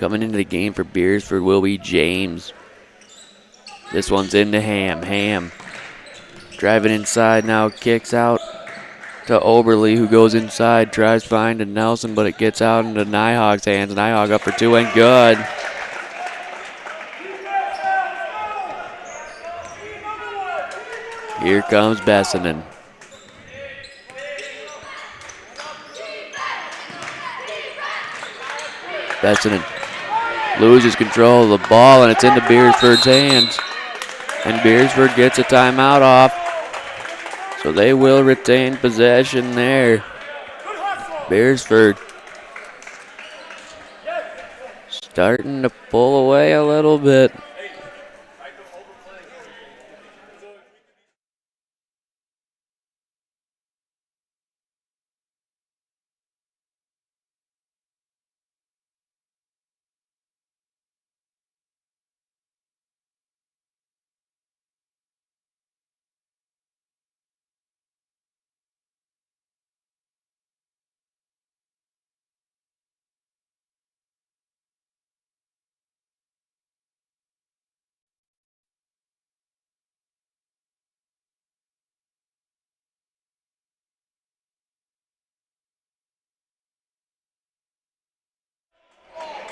Coming into the game for Beresford will be James. This one's into Ham. Ham driving inside now, kicks out to Oberly, who goes inside, tries to find a Nelson, but it gets out into Nyhog's hands. Nyhog up for two and good. Here comes Besanin. Besanin loses control of the ball, and it's into Beresford's hands. And Beresford gets a timeout off. So they will retain possession there. Beresford starting to pull away a little bit.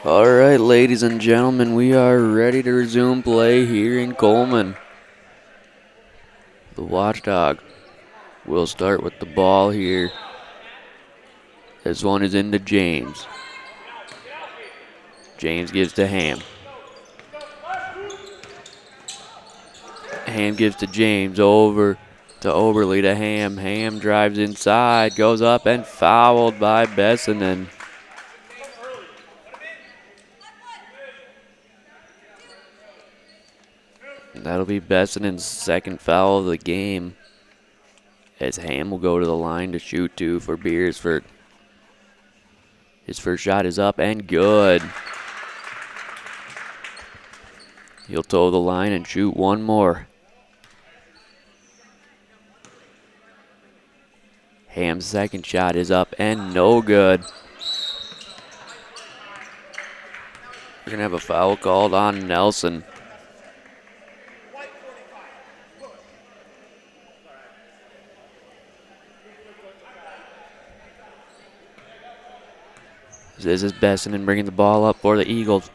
All right, ladies and gentlemen, we are ready to resume play here in Colman. The Watchdog will start with the ball here. This one is into James. James gives to Ham. Ham gives to James, over to Oberly to Ham. Ham drives inside, goes up and fouled by Besanin. That'll be Besanin's second foul of the game, as Ham will go to the line to shoot two for Beresford. His first shot is up and good. He'll toe the line and shoot one more. Ham's second shot is up and no good. We're going to have a foul called on Nelson. This is Besanin bringing the ball up for the Eagles.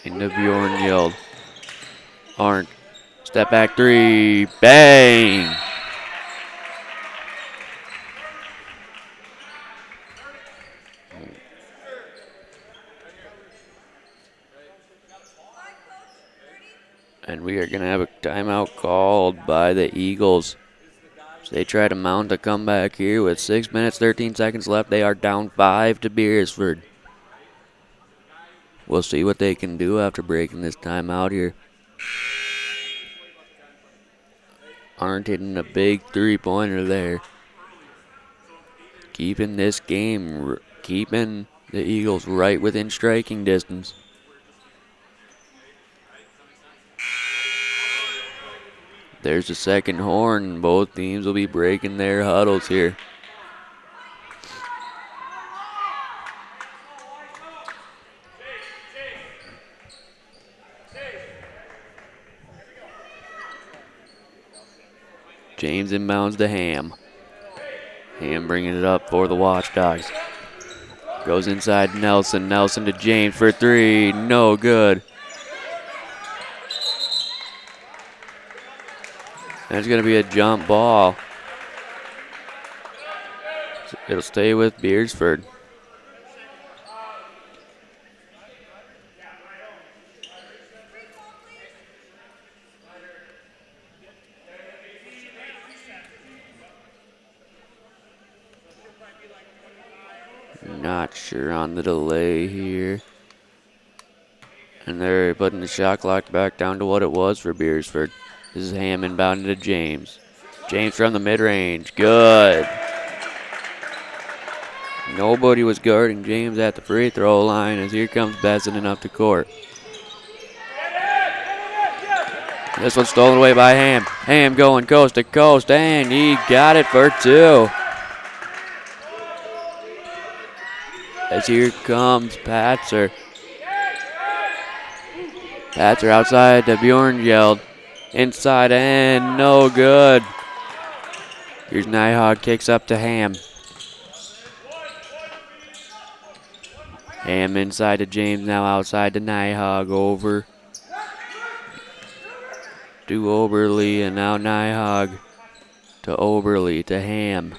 Into Bjornjeld. Arndt. Step back three. Bang! And we are going to have a timeout called by the Eagles. They try to mount a comeback here with 6 minutes, 13 seconds left. They are down 5 to Beresford. We'll see what they can do after breaking this timeout here. Arndt hitting a big three-pointer there. Keeping this game, keeping the Eagles right within striking distance. There's the second horn. Both teams will be breaking their huddles here. James inbounds to Ham. Ham bringing it up for the Watchdogs. Goes inside Nelson. Nelson to James for three. No good. That's going to be a jump ball. It'll stay with Beresford. Not sure on the delay here. And they're putting the shot clock back down to what it was for Beresford. This is Ham inbounded to James. James from the mid-range. Good. Nobody was guarding James at the free throw line as here comes Bessenden up the court. This one's stolen away by Ham. Ham going coast to coast, and he got it for two. As here comes Patzer. Patzer outside to Bjornjeld. Inside and no good. Here's Nyhog, kicks up to Ham. Ham inside to James, now outside to Nyhog. Over to Oberly, and now Nyhog to Oberly to Ham.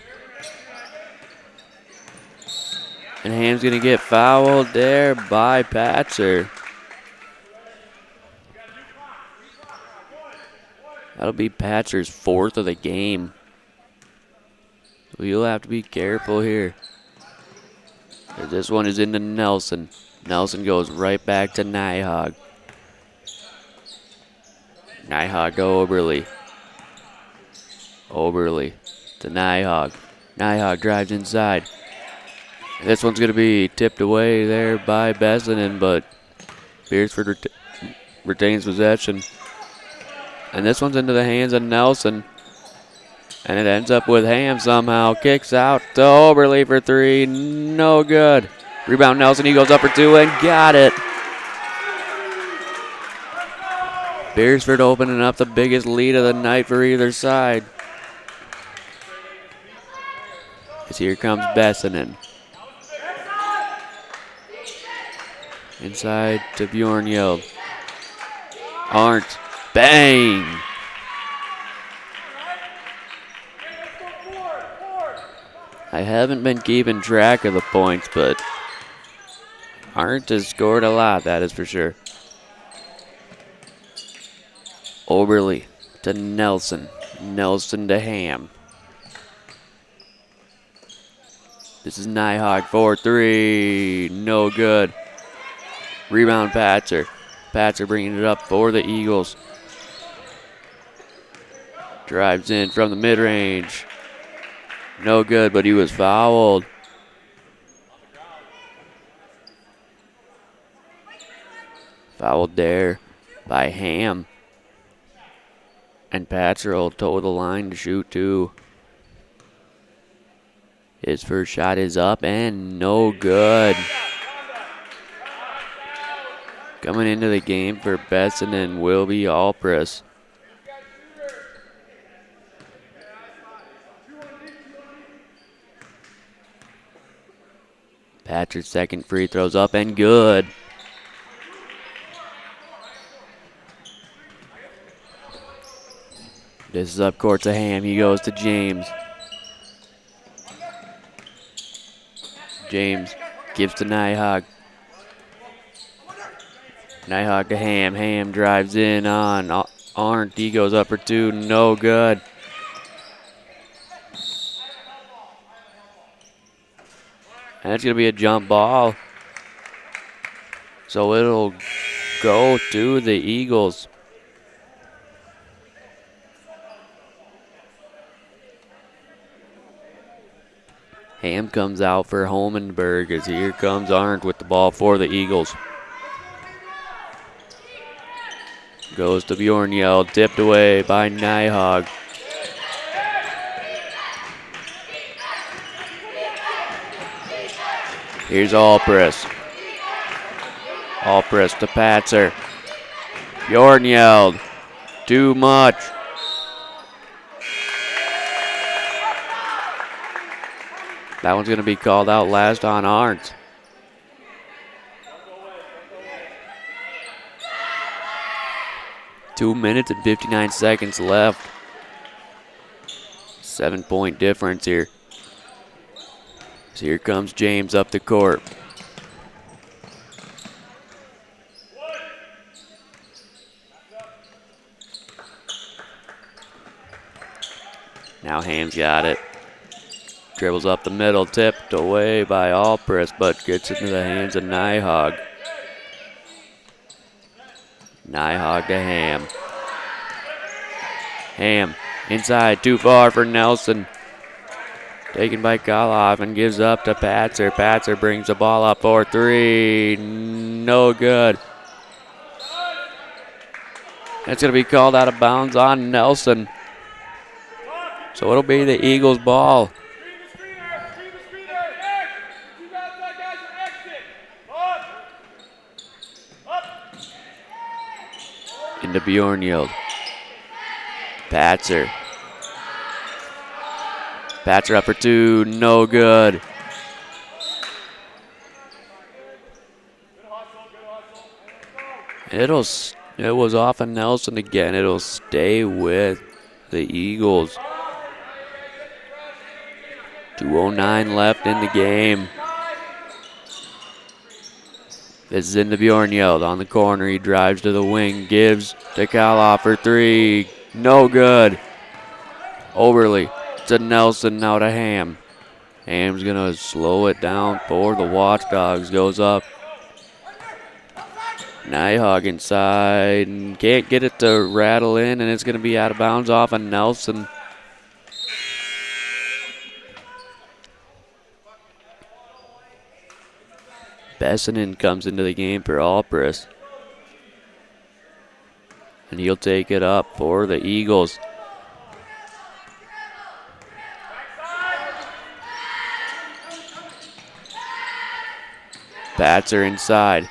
And Ham's going to get fouled there by Patzer. That'll be Patzer's fourth of the game. So you'll have to be careful here. This one is into Nelson. Nelson goes right back to Nyhog. Nyhog to Oberly. Oberly to Nyhog. Nyhog drives inside. This one's going to be tipped away there by Bessenden, but Beresford retains possession. And this one's into the hands of Nelson. And it ends up with Ham somehow. Kicks out to Oberly for three. No good. Rebound Nelson. He goes up for two and got it. Beresford opening up the biggest lead of the night for either side. As here comes Bessenden. Inside to Bjornjeld. Arndt. Bang! I haven't been keeping track of the points, but Arndt has scored a lot, that is for sure. Oberly to Nelson. Nelson to Ham. This is Nyhog for three. No good. Rebound Patzer. Patzer bringing it up for the Eagles. Drives in from the mid-range. No good, but he was fouled. Fouled there by Ham. And Patzer will toe the line to shoot two. His first shot is up and no good. Coming into the game for Bessenden will be Alpress. Patrick's second free throw's up and good. This is up court to Ham. He goes to James. James gives to Nyhog. Nyhog to Ham. Ham drives in on Arndt. He goes up for two. No good. And it's going to be a jump ball. So it'll go to the Eagles. Ham comes out for Holmenberg as here comes Arndt with the ball for the Eagles. Goes to Bjornjeld, tipped away by Nyhog. Here's Alpress. Alpress to Patzer. Bjornjeld, too much. That one's going to be called out last on Arndt. 2 minutes and 59 seconds left. 7-point difference here. So here comes James up the court. Now Ham's got it. Dribbles up the middle, tipped away by Alpress, but gets into the hands of Nyhog. Nyhog to Ham. Ham inside, too far for Nelson. Taken by Koloff and gives up to Patzer. Patzer brings the ball up for three. No good. It's going to be called out of bounds on Nelson. So it'll be the Eagles' ball. Into Bjornhild. Patzer. Patzer up for two, no good. It was off of Nelson again. It'll stay with the Eagles. 2:09 left in the game. This is into Bjornhild on the corner. He drives to the wing, gives to Koloff for three. No good. Oberle to Nelson, now to Ham. Ham's going to slow it down for the Watchdogs. Goes up. Nyhog inside. And can't get it to rattle in, and it's going to be out of bounds off of Nelson. Bessinen comes into the game for Alpress. And he'll take it up for the Eagles. Patzer inside.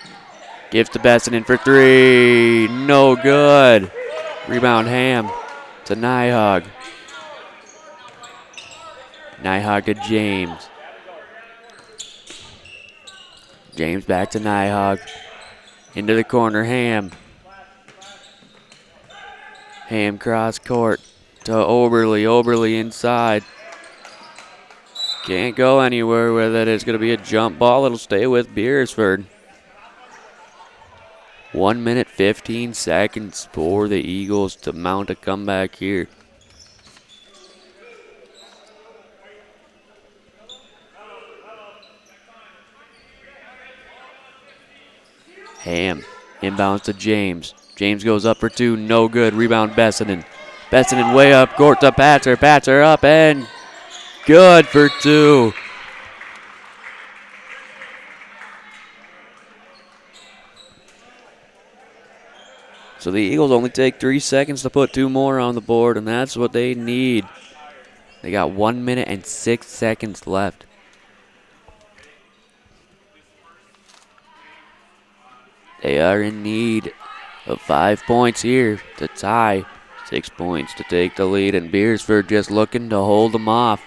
Gives to Bessinen for three. No good. Rebound Ham to Nyhog. Nyhog to James. James back to Nyhog. Into the corner, Ham. Ham cross court to Oberle. Oberle inside. Can't go anywhere with it. It's going to be a jump ball. It'll stay with Beresford. 1 minute, 15 seconds for the Eagles to mount a comeback here. Ham inbounds to James. James goes up for two, no good. Rebound Bessinen. Bessinen way up court to Patzer. Patzer up and good for two. So the Eagles only take 3 seconds to put two more on the board, and that's what they need. They got 1 minute and 6 seconds left. They are in need of 5 points here to tie. 6 points to take the lead, and Beresford just looking to hold them off.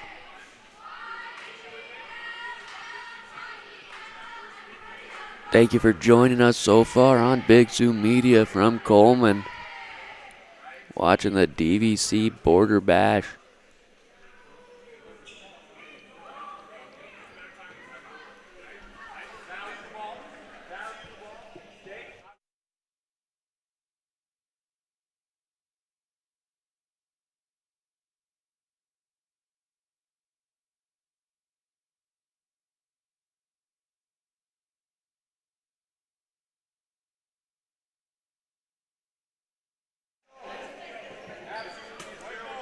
Thank you for joining us so far on Big Sioux Media from Colman. Watching the DVC Border Bash.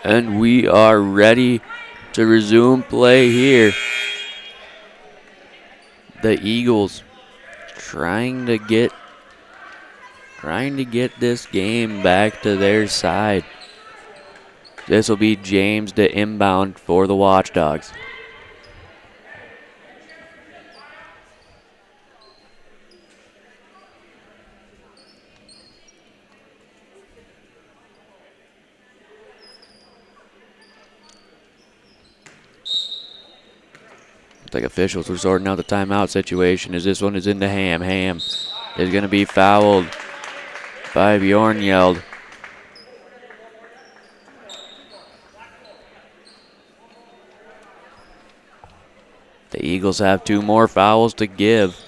And we are ready to resume play here. The Eagles trying to get this game back to their side. This will be James to inbound for the Watchdogs. Looks like officials are sorting out the timeout situation as this one is into Ham. Ham is going to be fouled by Bjornhild. The Eagles have 2 more fouls to give,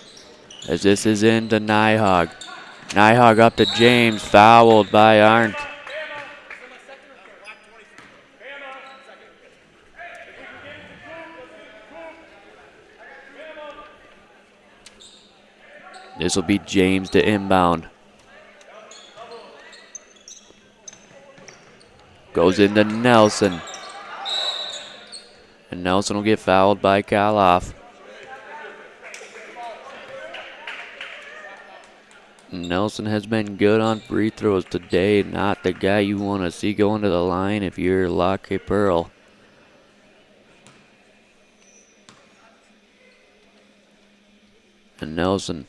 as this is into Nyhog. Nyhog up to James, fouled by Arndt. This will be James to inbound. Goes into Nelson. And Nelson will get fouled by Kaloff. Nelson has been good on free throws today. Not the guy you want to see going to the line if you're Lac Qui Parle. And Nelson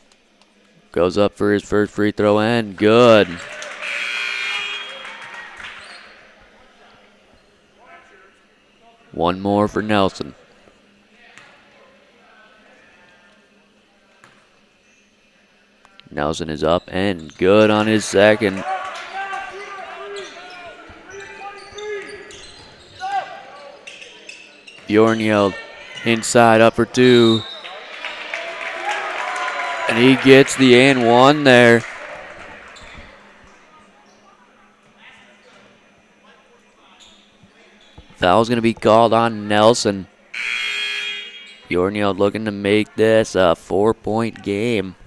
goes up for his first free throw and good. One more for Nelson. Nelson is up and good on his second. Bjornhild inside up for 2. And he gets the and 1 there. Foul's going to be called on Nelson. Bjornhild looking to make this a 4-point game.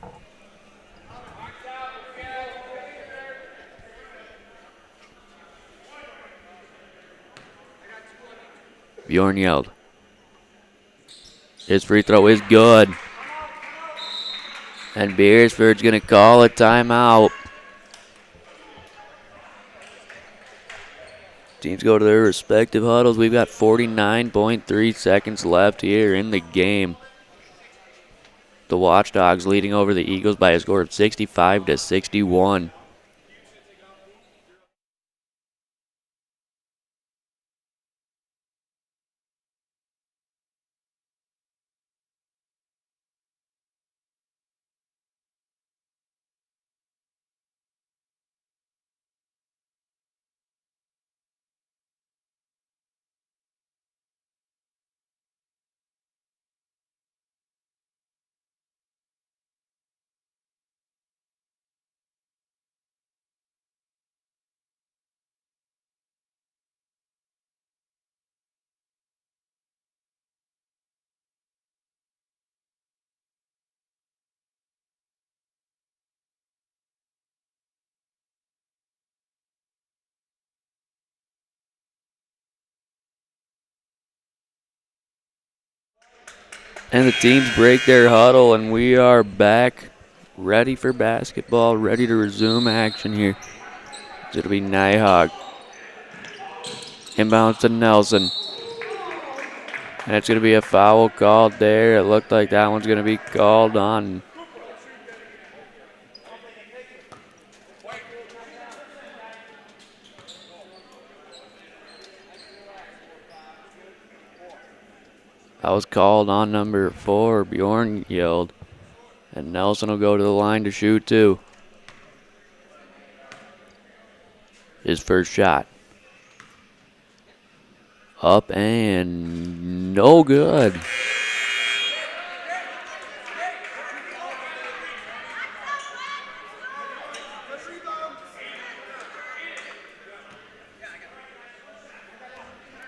Bjornhild. His free throw is good. And Beresford's going to call a timeout. Teams go to their respective huddles. We've got 49.3 seconds left here in the game. The Watchdogs leading over the Eagles by a score of 65-61. And the teams break their huddle, and we are back ready for basketball, ready to resume action here. It'll be Nyhog. Inbounds to Nelson. And it's going to be a foul called there. It looked like that one's going to be called on. That was called on number 4, Bjornhild. And Nelson will go to the line to shoot 2. His first shot. Up and no good.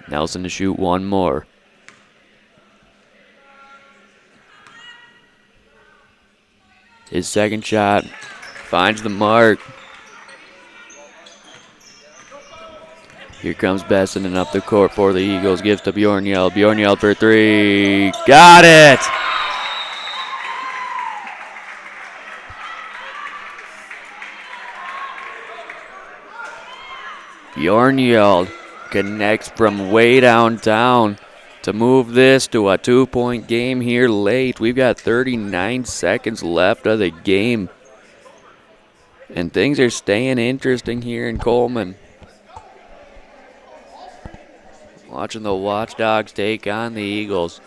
Nelson to shoot 1 more. His second shot finds the mark. Here comes Bessinen up the court for the Eagles. Gives to Bjornhild. Bjornhild for 3. Got it! Bjornhild connects from way downtown to move this to a 2-point game here late. We've got 39 seconds left of the game. And things are staying interesting here in Colman. Watching the Watchdogs take on the Eagles.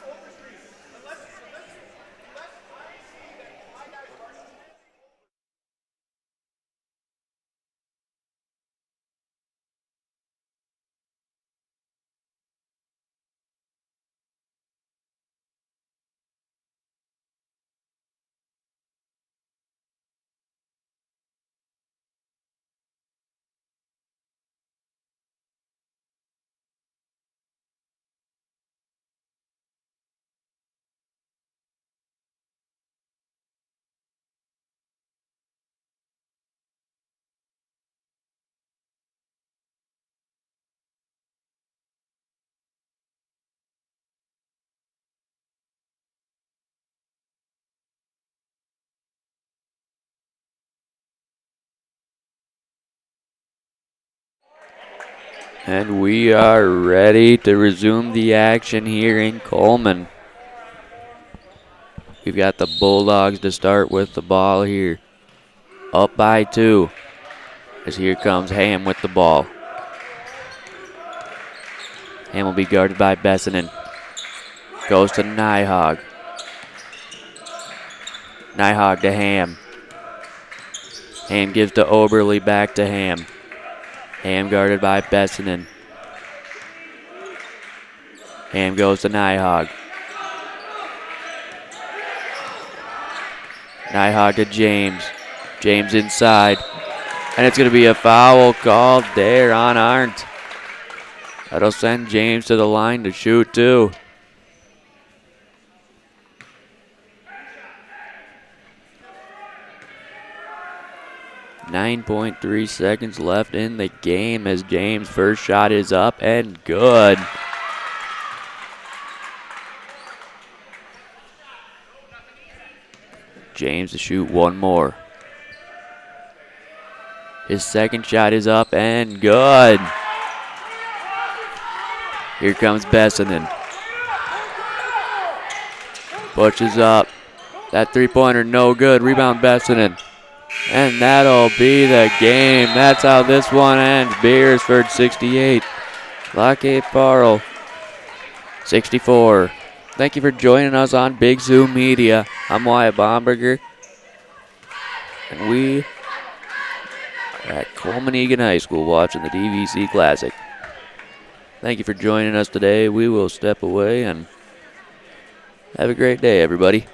And we are ready to resume the action here in Colman. We've got the Bulldogs to start with the ball here. Up by 2. As here comes Ham with the ball. Ham will be guarded by Bessinen. Goes to Nyhog. Nyhog to Ham. Ham gives to Oberly, back to Ham. Ham guarded by Bessinen. Ham goes to Nyhog. Nyhog to James. James inside. And it's going to be a foul called there on Arndt. That'll send James to the line to shoot 2. .3 seconds left in the game as James' first shot is up and good. James to shoot 1 more. His second shot is up and good. Here comes Bessinen. Pushes up. That 3-pointer no good. Rebound Bessinen. And that'll be the game. That's how this one ends. Beresford 68. Lac Qui Parle 64. Thank you for joining us on Big Zoo Media. I'm Wyatt Bomberger. And we are at Colman-Egan High School watching the DVC Classic. Thank you for joining us today. We will step away and have a great day, everybody.